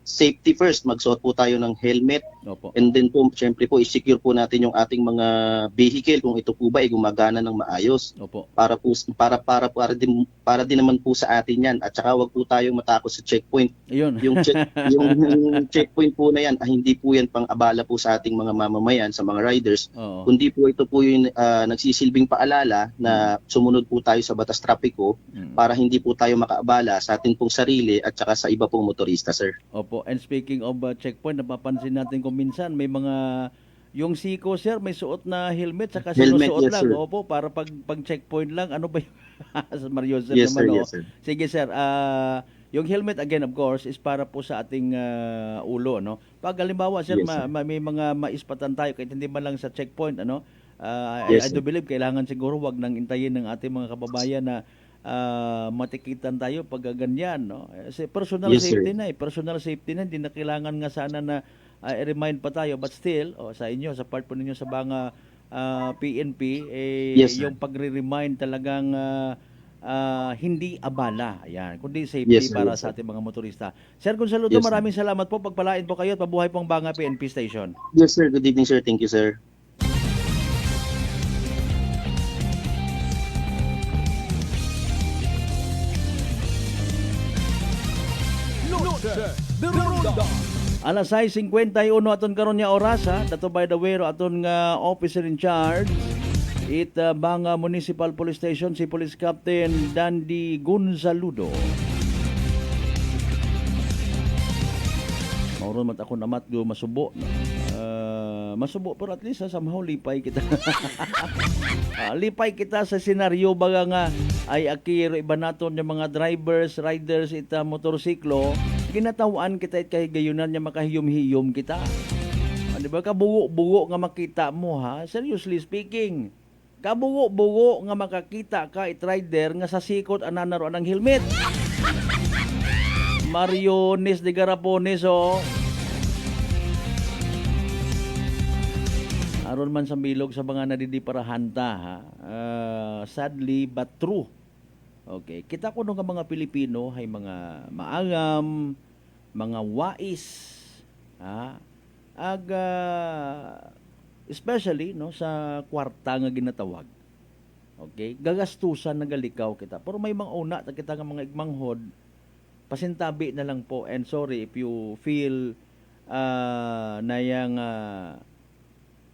Safety first, magsuot po tayo ng helmet. Opo. And then po, syempre po, i-secure po natin yung ating mga vehicle kung ito po ba ay gumagana ng maayos. Opo. Para din naman po sa atin yan. At saka wag po tayong matakot sa checkpoint. Ayun. Yung checkpoint po na yan, hindi po yan pang abala po sa ating mga mamamayan, sa mga riders. Oo. Kundi po ito po yung nagsisilbing paalala na sumunod po tayo sa batas trapiko para hindi po tayo makaabala sa ating pong sarili at saka sa iba pong motorista, sir. Opo. And speaking of checkpoint, napapansin natin kung minsan may mga yung siko sir may suot na helmet saka sinusuot yes, lang. Sir. Opo, para pag checkpoint lang ano ba yung Mario sir yes, naman sir, yes, sir. Sige sir, Yung helmet again of course is para po sa ating ulo, no. Pag halimbawa sir, Yes, sir. may mga maispatan tayo kahit hindi man lang sa checkpoint, ano. Yes, I do sir. believe kailangan siguro wag nang intayin ng ating mga kababayan na matikitan tayo pag ganyan, no. Kasi personal Yes, sir. safety na personal safety na, hindi na kailangan nga sana na i-remind pa tayo, but still sa inyo, sa part po ninyo sa mga PNP, Yes, sir. yung pagre-remind talagang hindi abala, ayan, kundi safety Yes, sir. para Yes, sa sir. ating mga motorista. Sir Consaludo, Yes, sir. maraming salamat po, pagpalain po kayo at mabuhay pong Banga PNP Station. Yes, sir. Good evening, sir. Thank you, sir. Alas 6:51 aton karon nga oras, ha. Dato by the way aton nga officer in charge it Banga Municipal Police Station, si Police Captain Dandy Gonzaludo. Mauron mat ako namat go masubo. Masubo pero at least somehow lipay kita. Lipay kita sa senaryo baga nga ay akiro iba naton yung mga drivers, riders ita motorsiklo, ginatawan kita it kahigayunan niya makahiyom-hiyom kita. Di ba kabugo-bugo nga makita mo, ha? Seriously speaking, kabugo-bugo nga makakita ka it rider nga sa sikot ananaro ng helmet. Mariones de Garapones, oh. Aron man sa bilog sa mga nadidiparahanta, ha. Sadly but true. Okay, kita ko nung mga Pilipino ay mga maagam, mga wais, ha. Especially no sa kwarta nga ginatawag. Okay, gagastusan nagalikaw kita. Pero may mga una ta kita nga mga igmanghod, pasintabi na lang po, and sorry if you feel na yang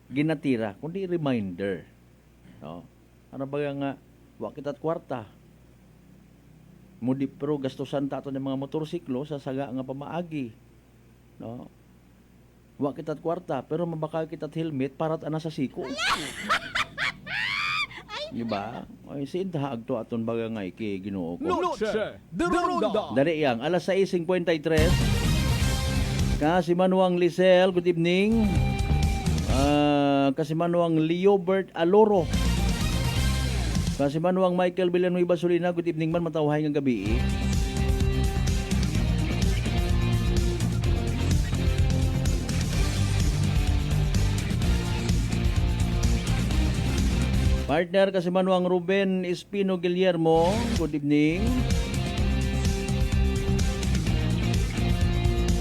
ginatira, kundi reminder, no. Ano ba nga wa kita't kwarta, mudi pero gastusan ta ato ng mga motorsiklo sa saga nga pamaagi, no. Wa kita't kwarta pero mabaka kita't helmet para ana sa siko. Di ba? Ay sintaag to aton baga nga iki Ginoo ko. Dali yang alas 6:53. Kasi Manuang Lisel, good evening. Kasi Manuang Leobert Aloro. Kasi Manuang Michael Villanueva Solina, good evening man, matawhay ng gabi. Partner kasi Manuang Ruben Espino Guillermo, good evening.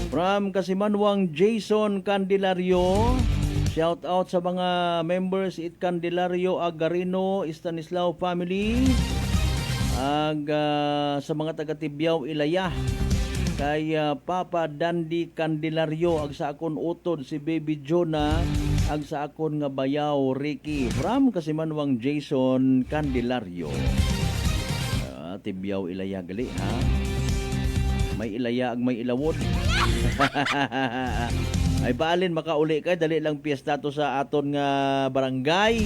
From Kasimanwang Jason Candelario, shout out sa mga members it Candelario Agarino Stanislao family, sa mga taga Tibyaw Ilaya, kay Papa Dandy Candelario, ag sa akon utod si Baby Jonah, ag sa akon nga bayaw Ricky. From Kasimanwang Jason Candelario, Tibyaw Ilaya gali, ha. May ilaya ag may ilawod. Ay baalin makauli ka, dali lang piyesta to sa aton nga barangay.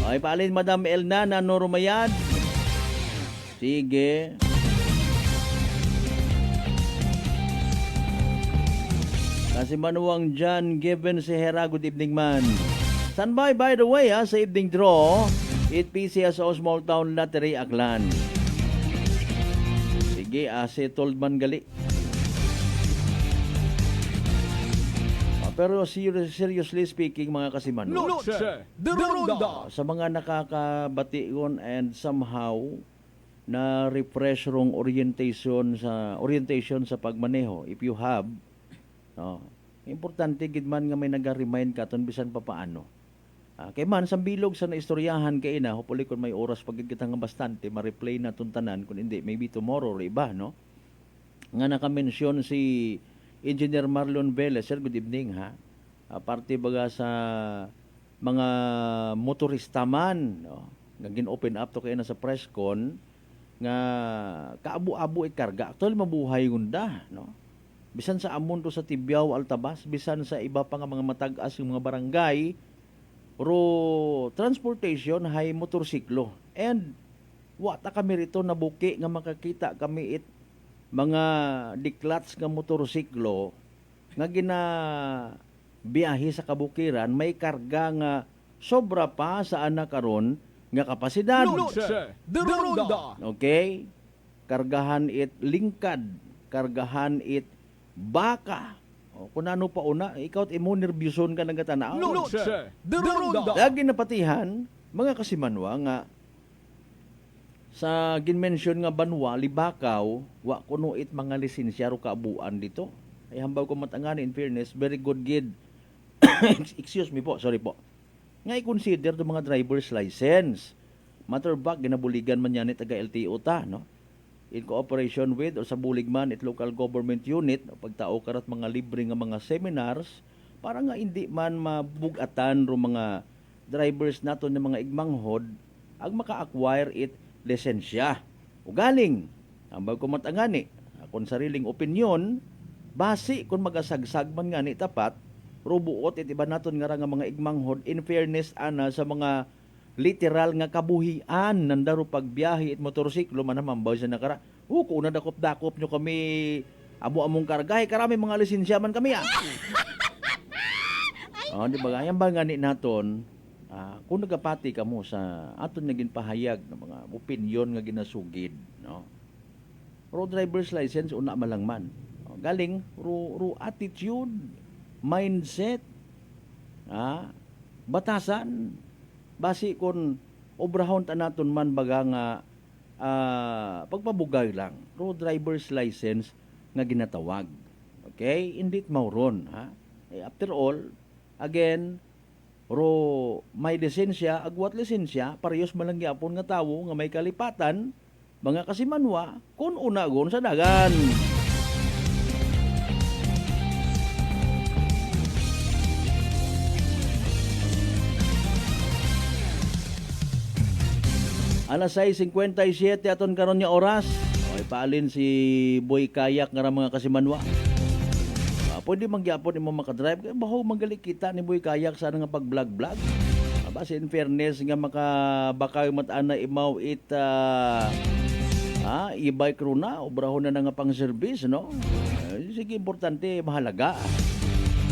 Ay baalin Madam Elna na Norumayad. Sige. Kasi Manuang John Given Sehera, good evening man. Standby by the way, sa evening draw, it PCS o Small Town Lottery Aklan. Sige, settled man gali. Pero seriously speaking mga kasiman, sa mga nakakabation and somehow na refresh rong orientation sa pagmaneho, if you have, no, importante gid man nga may naga-remind ka ton bisan pa paano. Kay man sa bilog sa naistoryahan kay ina, hopefully kung may oras pagid kita nga bastante ma-replay na tun tanan, kung hindi maybe tomorrow or iba, no. Nga naka-mention si Engineer Marlon Velez, sir, good evening, ha. Parte baga sa mga motorista man, no, nga gin-open up to kay na sa press con nga kaabu-abu ikarga. Actually mabuhay gunda, no. Bisan sa amon to sa Tibyaw, Altabas, bisan sa iba pa nga mga matag-as yung mga barangay, pero transportation hay motorsiklo. And wata kami rito nabuki nga makakita kami it mga diklats nga motorsiklo nga gina biyahe sa kabukiran may karga nga sobra pa sa ana karon nga kapasidad. Okay? Kargahan it lingkad, kargahan it baka. O, kung ano pa una, ikaw imo nerbyuson ka nagatanaw. Lagi napatihan mga kasimanwa nga sa ginmention nga banwa libakaw wa kuno it mga lisensya ro kaabuan dito. Ay hambaw ko matangani in fairness, very good gid. Excuse me po, sorry po. Nga i-consider do mga driver's license. Matter of fact, ginabuligan man yan taga LTO ta, no? In cooperation with or sa bulig man it local government unit, pagtao karat mga libre nga mga seminars para nga hindi man mabugatan ro mga drivers nato ng mga igmanghod ag maka-acquire it lisensya. Ugaling, hambaw ko matangani, akong sariling opinion, basi kung magasagsag man nga ni tapat, rubuot itiba naton nga mga igmanghod in fairness ana sa mga literal nga kabuhian nandaro pagbiyahe at motorsiklo man naman baw sa nakara. Ko na dakop-dakop nyo kami amo-among kargahe karami mga lisensya man kami di ba gayang ba nga ni naton kung nagapati ka mo sa aton naging pahayag ng mga opinion nga ginasugid, no? Road driver's license una malang man. Galing ru attitude, mindset, batasan, basi kon obrahon ta naton man baga nga pagpabugay lang. Road driver's license nga ginatawag. Okay? Indit mauron, after all, again, may lisensya, agwat lisensya, parehas man lang gyapon nga tawo nga may kalipatan, mga kasimanwa, kung unagon sa dagan. Alas 6:57 aton karon nga oras. Okay, paalin si Boy Kayak nga mga kasimanwa. Pwede mangyapon imo makadrive. Baho magaling kita ni Boy Kayak sa nga pag-vlog-vlog. Basta in fairness nga makabakaw matana imaw it e-bike ro na, obrahon na nga pang service, no? Sige, importante, mahalaga.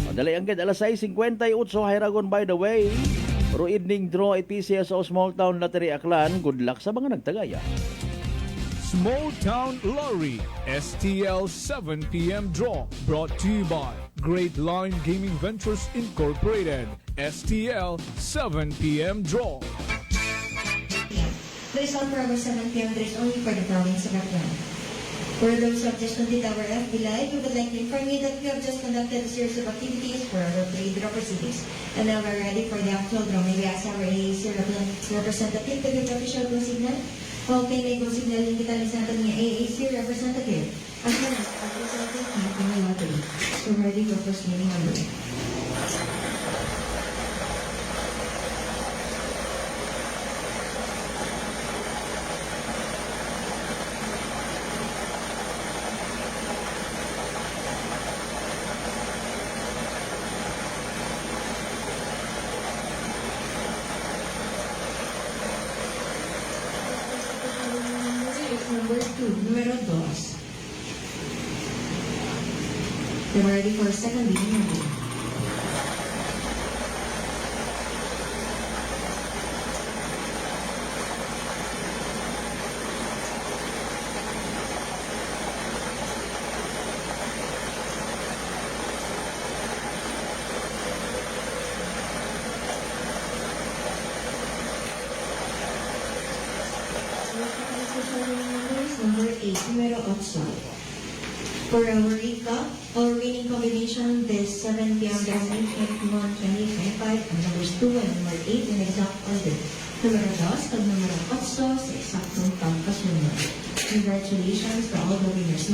Madali ang gid, alas 6:58, Hayragon by the way. Ro evening draw EPCS o Small Town Lottery Aklan. Good luck sa mga nagtagaya. Small Town Lottery STL 7 p.m. draw brought to you by Great Line Gaming Ventures Incorporated. STL 7 p.m. draw. The result for our 7 p.m. draw is only for the province of Aklan. For those who have just completed our FB Live, we would like to inform you that we have just conducted a series of activities for our three draw proceedings. And now we're ready for the actual draw. May we ask our AAC representative to give the official go signal? Okay, may go signal yung kita sa atin ng AAC representative. As well as representative ng mga lottery. So ready for proceeding number. Number 2, numero 2. We're ready for second reading number. Number 8, numero 8. For our recap, our winning combination this 7 p.m. January 21, 2025, ang numbers 2 and number 8 in exact order. Numero 2 at numero 8 sa eksaktong pagkasunod. Congratulations to all the winners.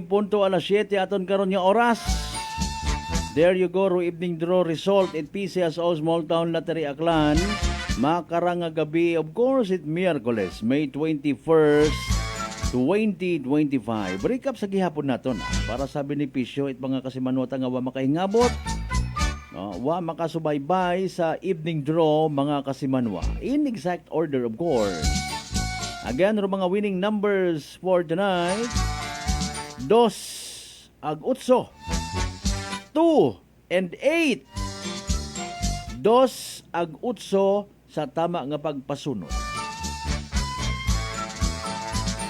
Punto alas 7 aton karon nga oras. There you go, evening draw result at PCSO Small Town Lottery Aklan. Makarang gabi, of course, it Miyerkules, May 21st, 2025. Recap sa gihapon naton para sa benepisyo at mga kasimanota nga wa makahingabot. Wa makasubaybay sa evening draw mga kasimanwa. In exact order of course. Again, ro mga winning numbers for tonight. 2 ag 8. 2 and 8. 2 ag 8 sa tama nga pagpasunod.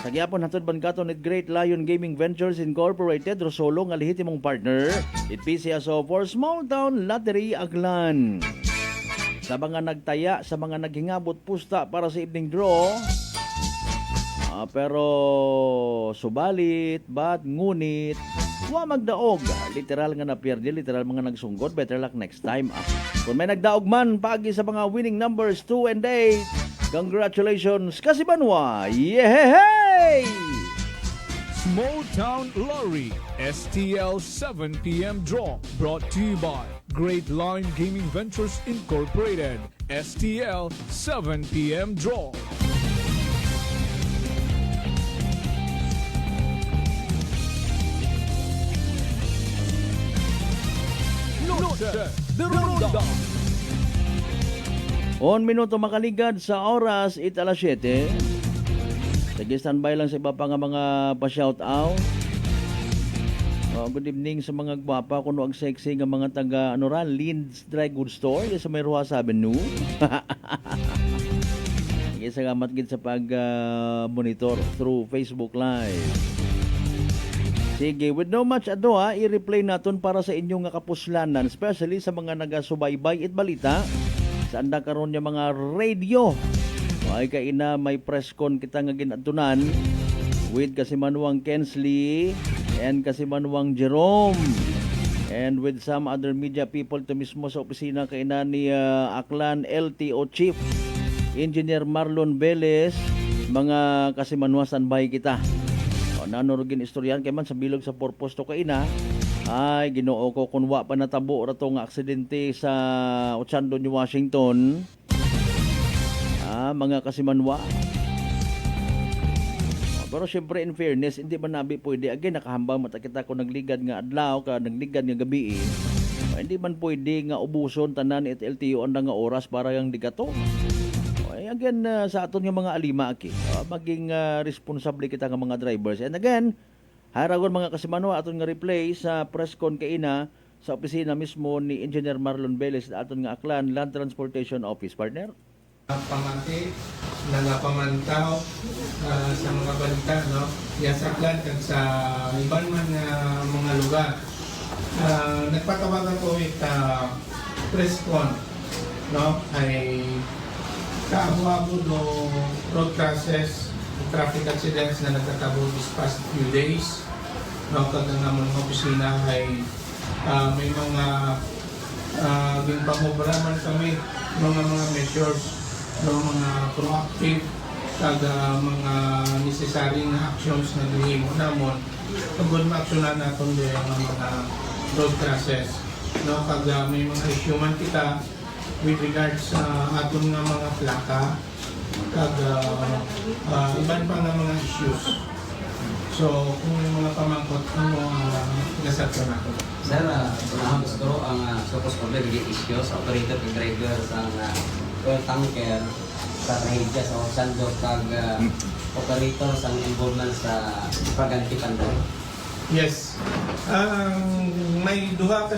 Sa gyapon hatod bangkaton ni Great Lion Gaming Ventures Incorporated Rosolo nga lehitimong partner it PCSO for Small Town Lottery Aklan. Sa mga nagtaya, sa mga naghingabot pusta para sa evening draw. Pero subalit, ngunit wa magdaog. Literal nga napierdi, literal mga nagsunggot. Better luck next time. Kung may nagdaog man paagi sa mga winning numbers 2 and 8, congratulations Kasimanwa! Yehey! Small Town Lottery STL 7 p.m. draw brought to you by Great Line Gaming Ventures Incorporated. STL 7 p.m. draw. De Ronda. 1 minuto makaligad sa oras, 7:00. Sige, standby lang sa iba pa nga mga pa-shoutout. Good evening sa mga gwapa kuno ag sexy nga mga taga Linds Dry Goods Store sa may Rojas Avenue. Sige, salamat gid sa pag-monitor through Facebook Live. Sige, with no much ado i-replay naton para sa inyong nga kapuslanan, especially sa mga nagasubaybay it balita sa anda karon nga mga radio. Ay kaina may press con kita nga ginatunan with Kasimanwang Kensley and Kasimanwang Jerome and with some other media people to mismo sa opisina kaina ni Aklan LTO Chief Engineer Marlon Velez. Mga Kasimanwa, standby kita. Nanurugin istoryan kay man sa bilog sa purpose to kaina ay Ginoo ko kun wa pa natabo ra to nga aksidente sa Ochando ni Washington. Mga Kasimanwa. Pero syempre in fairness hindi man nabi pwede again nakahambang mata kita kung nagligad nga adlaw ka nagligad nga gabi hindi man pwede nga ubuson tanan it LTO anda nga oras para yang digato. Again, sa aton nga mga alima maging responsable kita nga mga drivers. And again, haragon mga Kasimanwa aton nga replay sa press con kaina sa opisina mismo ni Engineer Marlon Velez sa aton nga Aklan Land Transportation Office, partner. Pamati, nagapamantaw sa mga balita, no? Sa Aklan kag sa iban man mga lugar. Nagpatawagan ko with press con, no? Ay kaabo do road crashes, traffic accidents na nagkatabo this past few days. No, kada naman ng opisina ay may mga ginpamobraman kami mga measures, no, mga proactive kada mga necessary na actions na gihimo namon tungod ma-actionan naton do mga road crashes. No, kada may mga issue man kita with regards sa aton nga mga plaka kag iban pa nga mga issues. So kung may mga pamangkot ano nasat ka na ko. Sir, unahan gusto ang focus ko ng issue sa operator and driver sa oil tanker sa trahedya sa Ochando kag operator sa involvement sa paganti panday. Yes. May duha ka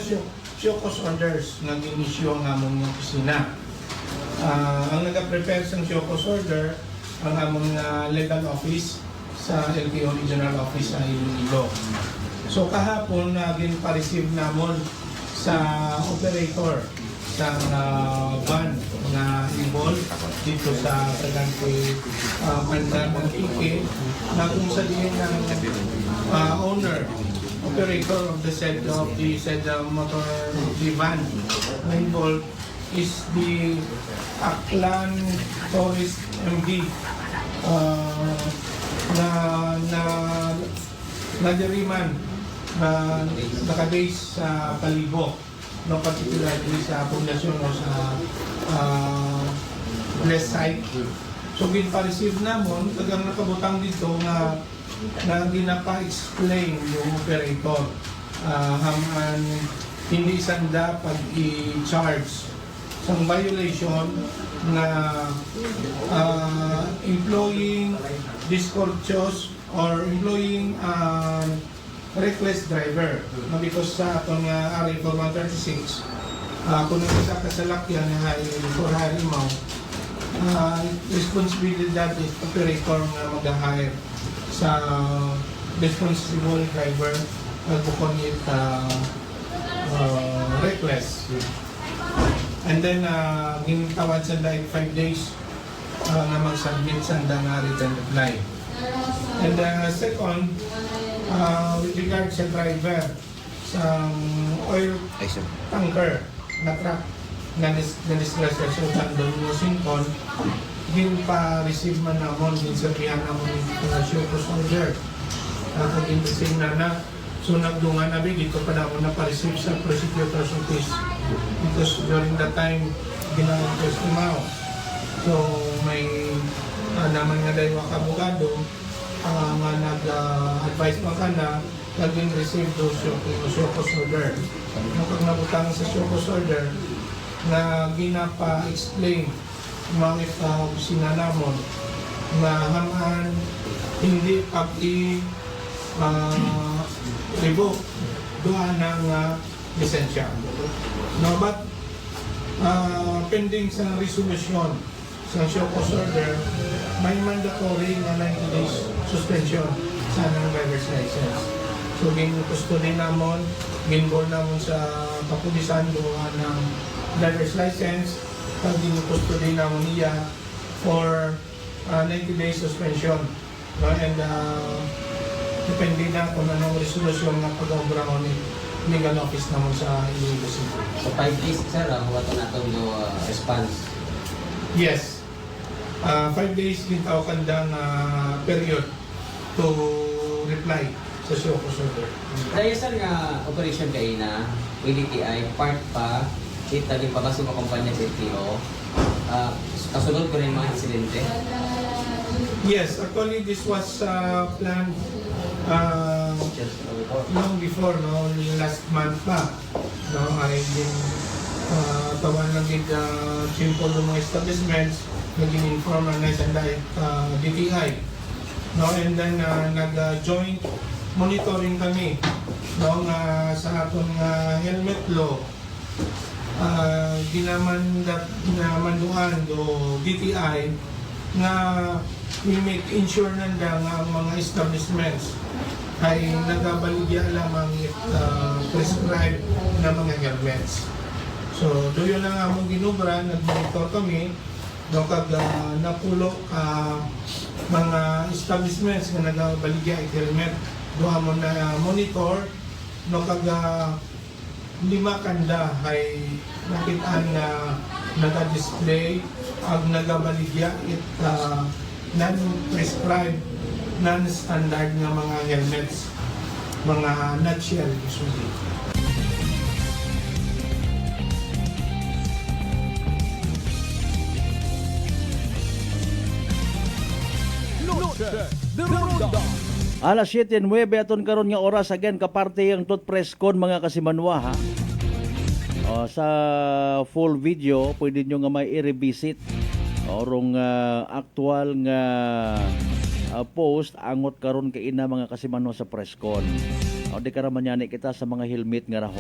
Shokos orders nga ginisyo ang among opisina. Ang nag-prepare sa Shokos order ang among legal office sa LTO Regional Office sa Iloilo. So kahapon naging pa-receive namon sa operator sa van na involved dito sa Pagante Mandar ng Kike na kung sa diin ng owner operator of the said motor van involved is the Aklan Tourist MD na diriman na nakabase sa Kalibo, no, particularly sa pundasyon o sa blessed site. So gin-pa-receive namon tagang nakabutang dito na ginapa-explain yung operator haman hindi sanda pag i-charge sa violation na employing discourteous or employing reckless driver. No, because sa atong RA 4136, kung nagkita ka sa lakyan na for harimaw, responsibilidad is operator na mag-hire sa responsible driver na bukod it reckless. And then, ginitawad sa dahil 5 days na mag-submit sa nga written reply. And second, with regard sa driver, sa oil tanker na truck na disgrasya sa Tandon Musincon, din pa receive man namon, din sabihan namon yung show-cause order. Kung in-receive na, so nagdungan na dito pa namon na pa-receive sa prosecutor's office. Because during that time, ginawang testimao. So may naman nga dahil wak abogado, nga nag-advise mo ka na naging receive those show-cause order. Kapag nabutang sa show-cause order, na ginapa-explain mga opisina namon na hamaan hindi revoke doon ng lisensya. No, but pending sa resolution sa show-cause order, may mandatory na 90 days suspension sa ng driver's license. So, ginustody namon, ginbol namon sa kapulisan doon ng driver's license, pag ginustody namon niya for 90 days suspension. No? And depende na kung anong resolusyon na pag-obra ko ni legal office naman sa Iloilo City. So 5 days, sir, huwag na itong response? Yes. 5 days gintaw kandang period to reply sa show-cause order. Dahil sir nga operation kayo na, PDTI, part pa, kita din pa kasi mga kumpanya sa LTO, kasunod ko rin mga insidente? Yes, actually this was planned long before, no, last month pa. No, I din tawan lang din simple ng mga establishments, naging inform na sa DTI. No, and then nag-joint monitoring kami, no, sa atong helmet law. Ginamanduan do DTI na we make ensure nanda nga ang mga establishments ay nagabaligya lamang prescribed na mga helmets. So, doon lang among ginubra, nag-monitor kami, no, kag napulo mga establishments na nagabaligya ang helmet. Doon mo na monitor, no, kag 5 kanda ay nakitaan na nag-display ang nagabaligya it non-prescribed, non-standard nga mga helmets, mga nutshell usually. Alas 7:09 aton karon nga oras again kaparte ang toothpress kon mga kasimanwa ha. Sa full video pwede nyo nga may i-revisit orong actual nga post angot karon kay ina mga kasimanwa sa presscon. Di karaman yani kita sa mga helmet nga raho.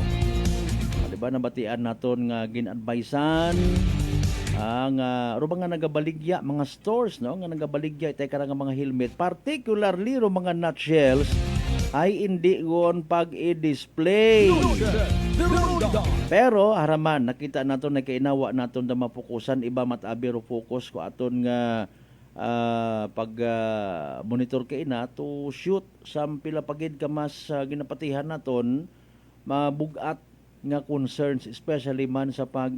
Di ba nabatian naton nga gin-advisean ang nga nagabaligya mga stores no nga nagabaligya itay karang mga helmet particularly ro mga nutshells ay hindi gon pag i-display. Pero haraman nakita naton na kainawa naton da mapukusan iba matabi ro focus ko aton nga pag monitor kay na to shoot sam pila pagid ka mas ginapatihan naton mabugat nga concerns especially man sa pag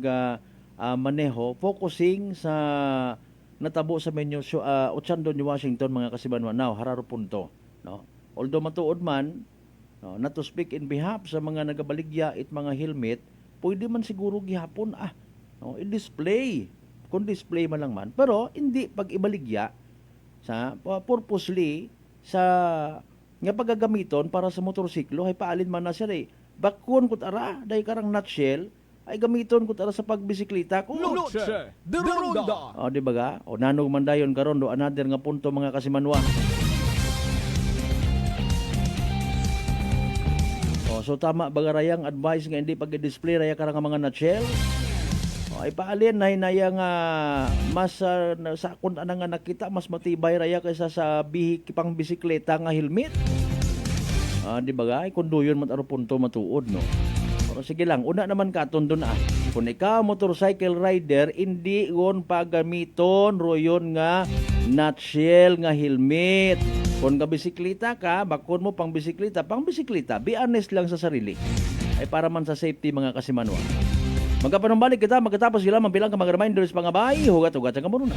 maneho focusing sa natabo sa menyo Ochando ni Washington mga kasibanwa now hararo punto no although matuod man no, not to speak in behalf sa mga nagabaligya it mga helmet pwede man siguro gihapon no i-display kung display man lang man pero hindi pag ibaligya sa purposely sa nga paggagamiton para sa motorsiklo ay paalin man na siya bakon ko ara, dahil karang nutshell, ay gamiton ko tara sa pagbisikleta ko. Noche de Ronda. O, di ba ga? O, nanog man dayon karon do another nga punto mga kasimanwa. O, so tama bagarayang advice nga hindi pag-display raya karang mga nutshell. O, ay paalin na hinaya nga mas sa kung nga nakita mas matibay raya kaysa sa pang bisikleta nga helmet. Di ba ga? Ay kunduyon man aro punto matuod no. Pero sige lang, una naman katon doon kung ikaw motorcycle rider, hindi gon pagamiton royon nga nutshell nga helmet. Kung bisikleta ka, bakon mo pang bisikleta, be honest lang sa sarili. Ay para man sa safety mga kasimanwa. Magkapanumbalik kita, magkatapos sila mabilang ka mga reminders pangabay, hugat-hugat sa kamuruna.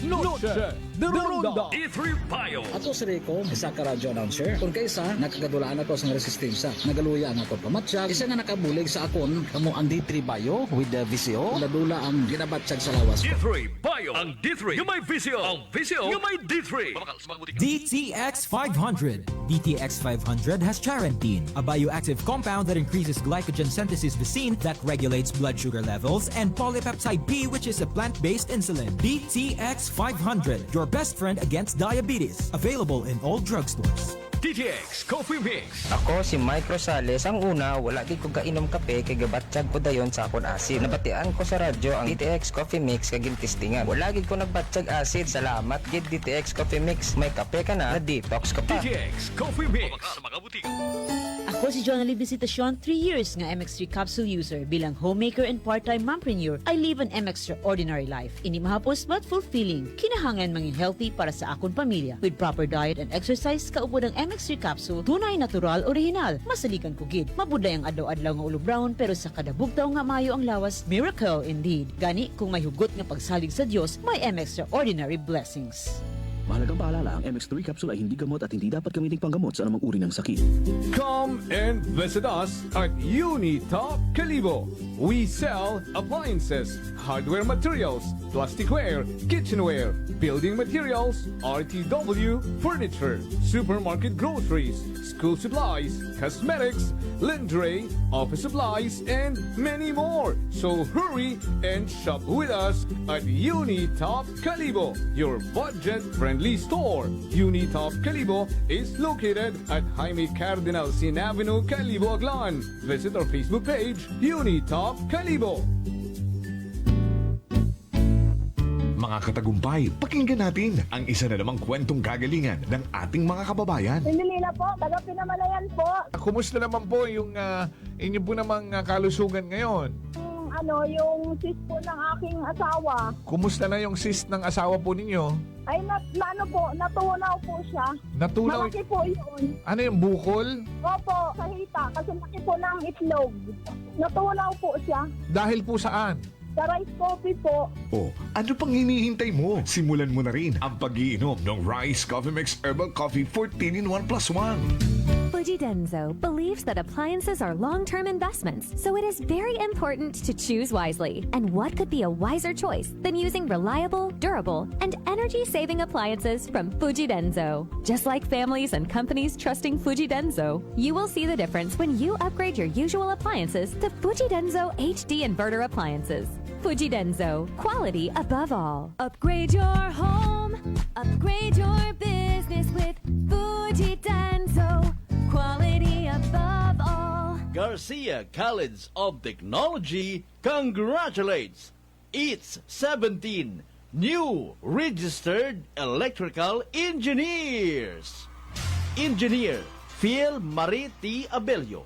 Noche de Ronda. D3 Bio. Ato si Rico, isa ka radio announcer. Kung kaysa, nakagadulaan ako sa resistensya. Nagaluya ang ako pamatsyag. Isa nga nakabulig sa akon, kamo ang D3 Bio with the VCO. Ladula ang ginabatsyag sa lawas ko. D3 Bio. Ang D3 yung may VCO. Ang VCO yung may D3. DTX 500. DTX 500 has charantine, a bioactive compound that increases glycogen synthesis vacine that regulates blood sugar levels, and polypeptide B, which is a plant-based insulin. DTX 500, your best friend against diabetes. Available in all drugstores. DTX Coffee Mix. Ako si Mike Rosales. Ang una, wala di ko kainom kape kay gabatsyag ko dayon sa akon acid. Nabatian ko sa radyo ang DTX Coffee Mix kag gintistingan. Wala gid ko nagbatsyag acid. Salamat gid DTX Coffee Mix. May kape ka na detox ka pa. DTX Coffee Mix. Ako si Jonali Visitacion, 3 years nga MX3 capsule user. Bilang homemaker and part-time mompreneur, I live an extraordinary life. Ini mahapos but fulfilling. Kinahangan mangin healthy para sa akon pamilya. With proper diet and exercise, kaupod ang MX3 capsule, tunay, natural, original. Masaligan ko gid. Mabuday ang adlaw-adlaw nga ulo brown, pero sa kada bugtaw nga mayo ang lawas, miracle indeed. Gani, kung may hugot nga pagsalig sa Dios, may extraordinary blessings. Mahalagang paalala, ang MX3 capsule ay hindi gamot at hindi dapat gamiting panggamot sa anumang uri ng sakit. Come and visit us at Unitop Calibo. We sell appliances, hardware materials, plasticware, kitchenware, building materials, RTW, furniture, supermarket groceries, school supplies, cosmetics, lingerie, office supplies, and many more. So hurry and shop with us at Unitop Calibo, your budget-friendly store. Unitop Calibo is located at Jaime Cardinal Sin Avenue, Calibo, Aglan. Visit our Facebook page, Unitop Calibo. Mga katagumpay, pakinggan natin ang isa na namang kwentong kagalingan ng ating mga kababayan. Pindilila po, taga Pinamalayan po. Kumusta naman po yung inyo po namang kalusugan ngayon? Yung cyst po ng aking asawa. Kumusta na yung cyst ng asawa po ninyo? Ay, natunaw po siya. Natunaw? Malaki po yun. Ano yung bukol? Opo, sa hita. Kasi laki po ng itlog. Natunaw po siya. Dahil po saan? Sa rice coffee po. Oh, ano pang hinihintay mo? Simulan mo na rin ang pag-iinom ng Rice Coffee Mix Herbal Coffee 14 in 1 plus 1. Fujidenzo believes that appliances are long-term investments, so it is very important to choose wisely. And what could be a wiser choice than using reliable, durable, and energy-saving appliances from Fujidenzo? Just like families and companies trusting Fujidenzo, you will see the difference when you upgrade your usual appliances to Fujidenzo HD inverter appliances. Fujidenzo, quality above all. Upgrade your home, upgrade your business with Fujidenzo, quality above all. Garcia College of Technology congratulates its 17 new registered electrical engineers. Engineer Phil Marie T. Abelio.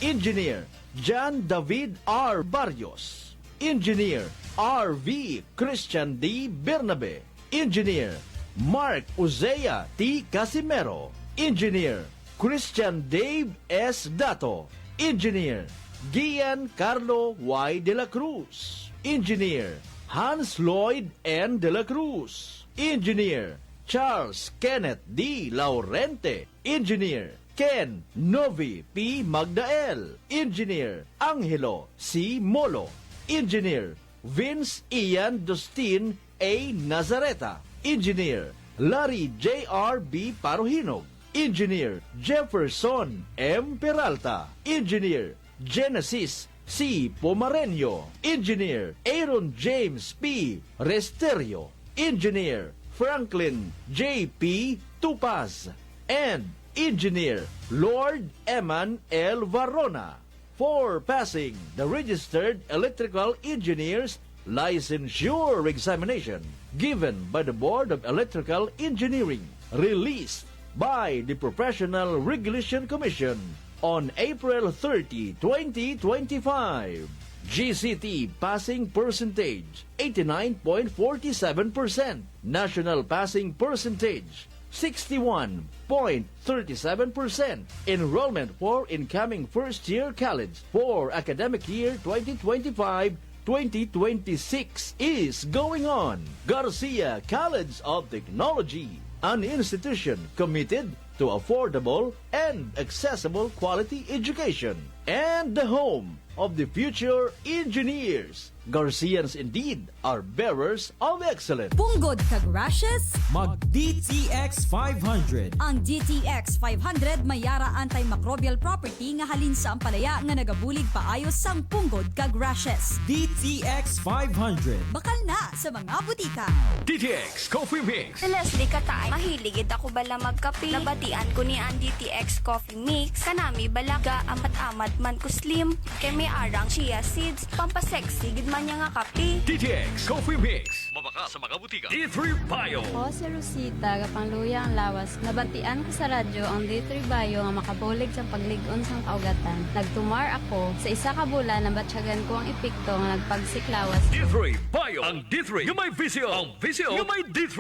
Engineer John David R. Barrios. Engineer R.V. Christian D. Bernabe. Engineer Mark Uzea T. Casimero. Engineer Christian Dave S. Dato. Engineer Gian Carlo Y. De La Cruz. Engineer Hans Lloyd N. De La Cruz. Engineer Charles Kenneth D. Laurente. Engineer Ken Novi P. Magdael. Engineer Angelo C. Molo. Engineer Vince Ian Dustin A. Nazareta. Engineer Larry J.R.B. Parohinog. Engineer Jefferson M. Peralta, Engineer Genesis C. Pomareño, Engineer Aaron James P. Resterio, Engineer Franklin J. P. Tupaz, and Engineer Lord Eman L. Varona for passing the Registered Electrical Engineers Licensure Examination given by the Board of Electrical Engineering, released by the Professional Regulation Commission on April 30, 2025. GCT passing percentage 89.47%. National passing percentage 61.37%. Enrollment for incoming first-year college for academic year 2025-2026 is going on. Garcia College of Technology, an institution committed to affordable and accessible quality education, and the home of the future engineers. Garcians indeed are bearers of excellence. Punggod kag rashes? Mag DTX 500. Ang DTX 500 may yara antimicrobial property nga halin sa ampalaya nga nagabulig paayos sang punggod kag rashes. DTX 500. Bakal na sa mga butika. DTX Coffee Mix. Si Leslie Katay, mahiligid ako bala magkape. Nabatian ko ni ang DTX Coffee Mix. Kanami balaga amat-amat man ko slim. Kay may arang chia seeds. Pampasexy gid man niya nga kape. DTX Coffee Mix. Mabaka sa mga butika. D3 Bio. Ako si Rosita, kapangluya ang lawas. Nabatian ko sa radyo ang D3 Bio nga makabulig sa pagligon sang kaugatan. Nagtumar ako sa isa ka bulan na batsyagan ko ang epekto nga nagpagsiklawas. D3 Bio. Ang D3 yung may visyo. Ang visyo yung may D3.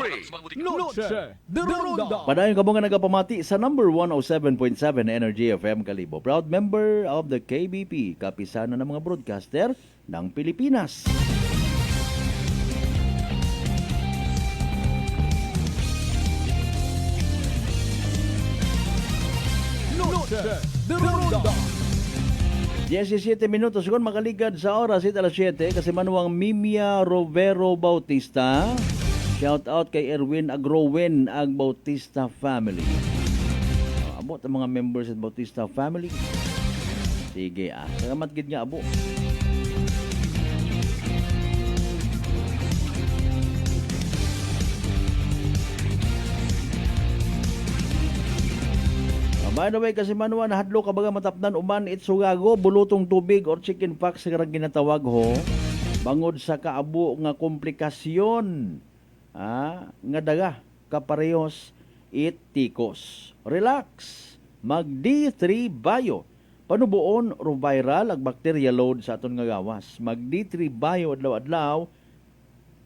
Noche de Ronda. Padayon ka mo nga nagapamati sa number 107.7 Energy FM Kalibo. Proud member of the KBP, kapisana ng mga broadcaster ng Pilipinas. Noche de Ronda. 17 minutos kung makaligad sa oras it alas 7 kasi manuang Mimia Rovero Bautista. Shout out kay Erwin Agrowen ag Bautista family. Abot ang mga members sa Bautista family. Sige salamat gid nga abo. By the way, kasi manuwa na hadlo ka baga matapnan uman itsugago, bulutong tubig or chicken pox nga ginatawag ho. Bangod sa kaabo nga komplikasyon nga daga kaparehos itikos. Relax. Mag D3 Bio. Panubuon ro viral ag bacteria load sa aton nga gawas. Mag D3 Bio adlaw-adlaw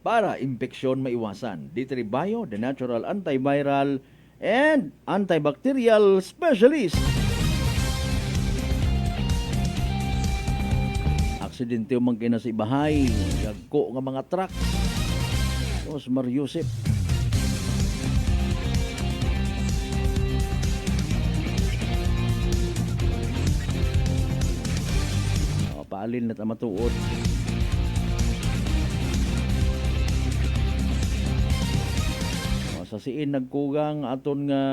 para impeksyon maiwasan. D3 Bio, the natural antiviral and antibacterial specialist. Aksidente man kina sa ibahay, gagko nga mga truck. Os Mariusip. Paalin na matuod. Sa siin nagkugang aton nga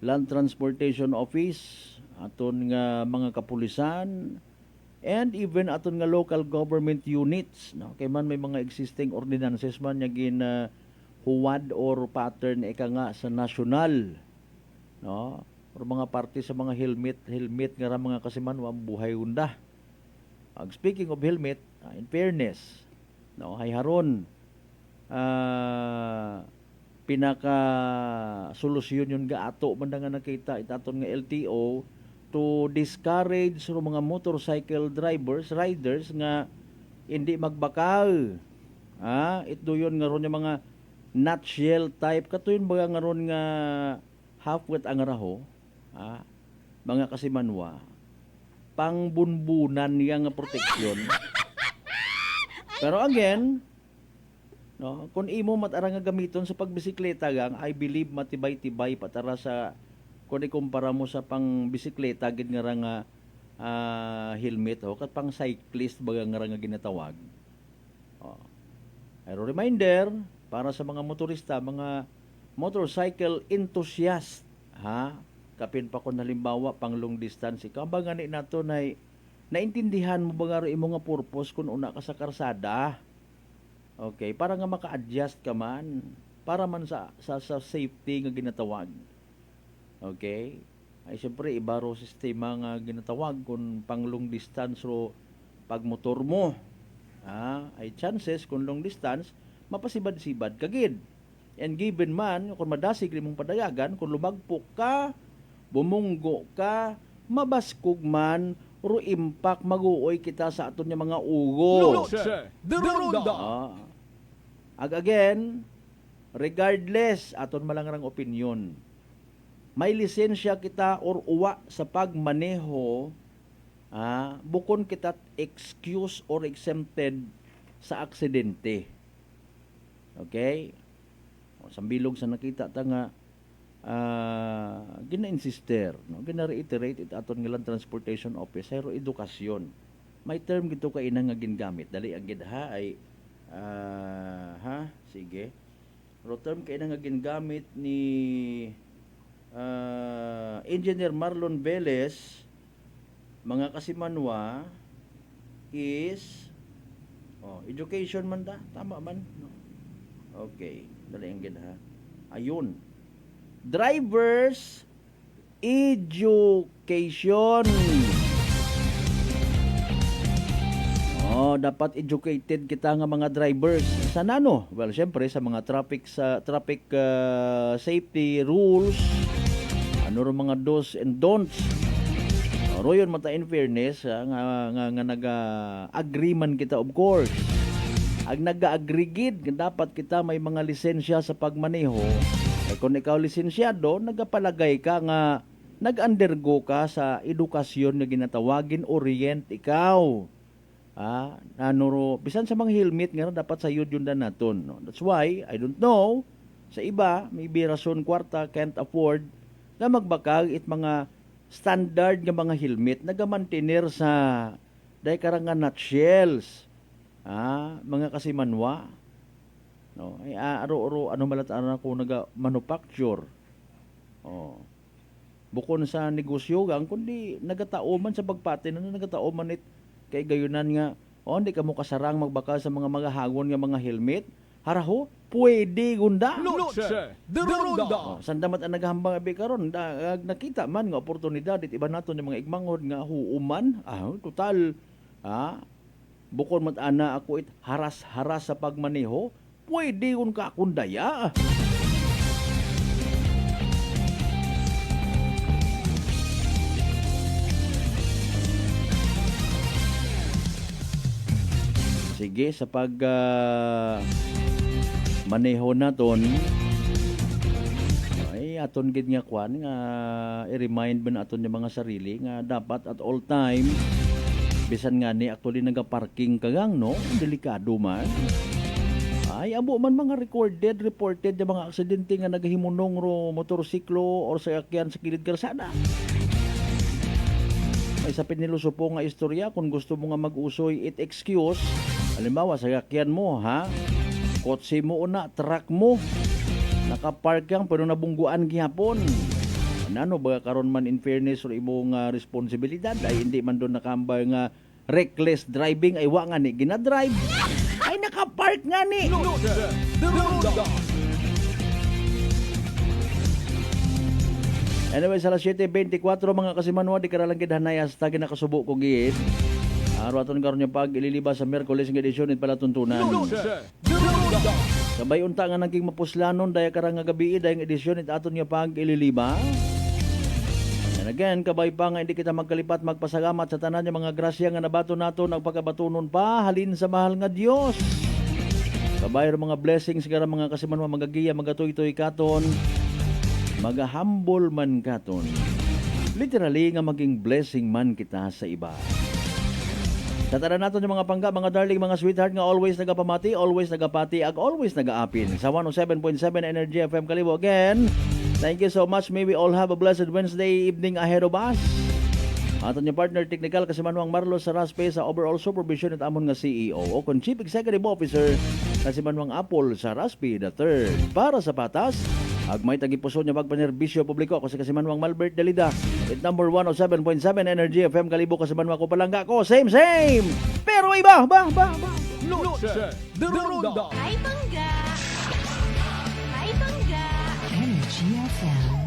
Land Transportation Office, aton nga mga kapulisan, and even aton nga local government units. No? Kay man may mga existing ordinances man nga huwad or pattern ika nga sa national. No? Or mga parte sa mga helmet nga ra mga kasiman wa buhay unda. Speaking of helmet, in fairness, no, hay haron pinaka solusyon yun ga ato man nga nakita itaton nga LTO to discourage sa mga motorcycle riders nga hindi magbakal. Ito yun nga ron yung mga nutshell type kato yun baga nga ron nga half-wet ang raho. Mga kasimanwa pangbunbunan niya nga proteksyon. Pero again, no, kung imo matara nga gamiton sa pagbisikleta gang, I believe matibay-tibay patara sa kung ikumpara mo sa pangbisikleta gid nga nga helmet kat pang cyclist baga nga ginatawag. Pero reminder para sa mga motorista, mga motorcycle enthusiast, Ha? Kapin pa ko halimbawa pang long distance ikaw ba gani nato na naintindihan mo ba nga imo nga purpose kung una ka sa karsada? Okay, para nga maka-adjust ka man, para man sa safety nga ginatawag. Okay? Ay siyempre ibaro sistema nga ginatawag kung pang long distance ro pag motor mo. Ay chances kung long distance mapasibad-sibad kagid. And given man kung madasig rimong padayagan, kung lumagpok ka, bumunggo ka, mabaskog man, ro impact maguoy kita sa aton nga mga ugo. Again, regardless aton malangrang opinion, may lisensya kita or uwa sa pagmaneho, bukon kita excuse or exempted sa aksidente. Okay? Sambilog sa nakita ta nga gina-insister, no? Gina-reiterate it aton nga Land Transportation Office pero edukasyon. May term gito ka ina nga gingamit. Dali agid ha ay sige. Pero term ka ina nga gingamit ni Engineer Marlon Velez mga kasimanwa is education man da, tama man, no? Okay. Dali ang gid ha. Ayun. Drivers education. Dapat educated kita nga mga drivers. Sa nano? Well, syempre sa mga traffic safety rules. Ano ro mga do's and don'ts. Royon mata in fairness nga nag-agreement kita of course. Ag nag-aggregate, dapat kita may mga lisensya sa pagmaneho. Ay kung ikaw lisensyado, nagapalagay ka nga nag-undergo ka sa edukasyon na ginatawagin, orient ikaw. Bisan sa mga helmet nga dapat sa yun na naton. No? That's why, I don't know, sa iba, maybe rason kwarta, can't afford, na magbakag it mga standard nga mga helmet, nagamantinir sa dahi karangan nutshells. Mga kasimanwa, no, ay aro ano malataan ako naga-manufacture. Bukod sa negosyo gang kundi nagatao man sa pagpatin nagatao man it kay gayunan nga hindi ka mo kasarang magbaka sa mga magahagon nga mga helmet. Haraho, pwede gunda. Sandamat ang naghambang abi karon nakita man nga oportunidad it iba naton yung mga igmangod nga huuman. Total bukod mat ana ako it haras-haras sa pagmaneho, pwede kun ka kundaya. Sige, sa pag maneho naton ay aton gid nga kwan nga i-remind ba naton yung mga sarili nga dapat at all time bisan nga ni actually nagaparking kagang no, delikado man. Ay abo man mga reported yung mga aksidente nga nagahimunong ro motorsiklo or sakyan sa kilid kalsada. May sapid niluso po nga istorya kung gusto mo nga mag-usoy it excuse. Halimbawa sakyan mo kotse mo una, truck mo nakapark yang pero nabungguan gihapon. Ano ba karon man in fairness or imong responsibilidad ay hindi man doon nakambay nga reckless driving ay wa nga ni ginadrive ay nakapark nga ni. Anyway, sa alas 7:24 mga kasimanwa di karalang gid hanay hasta ginakasubo ko gid. Araw aton karon yung pag ililiba sa Miyerkules nga edisyon it pala tuntunan. Sabay unta nga naging mapuslanon daya karang nga gabi dayang edisyon it aton nga pag ililiba. And again, kabay pa nga hindi kita magkalipat magpasalamat sa tanan ng mga grasya nga nabato naton ang pagkabatunon pa halin sa mahal nga Dios. Kabay mga blessings gara mga kasimanwa magagiya magatoy-toy katon. Magahambol man katon. Literally nga maging blessing man kita sa iba. Tataran natin yung mga pangga, mga darling, mga sweetheart nga always nagapamati, always nagapati, ag always nagaapin. Sa 107.7 Energy FM Kalibo. Again, thank you so much. May we all have a blessed Wednesday evening ahead of us. Aton yung partner technical kasi Manuang Marlos sa Raspe sa overall supervision at amon nga CEO o kung Chief Executive Officer kasi Manuang Apple sa Raspe the third. Para sa patas, Agmay tagipuso niya magpanerbisyo publiko ako si Kasimanwang Malbert Dalida. At number 107.7 Energy FM Kalibo Kasimanwa ko palangga ko. Same. Pero iba. Noche de Ronda. Ay, bangga! Energy FM.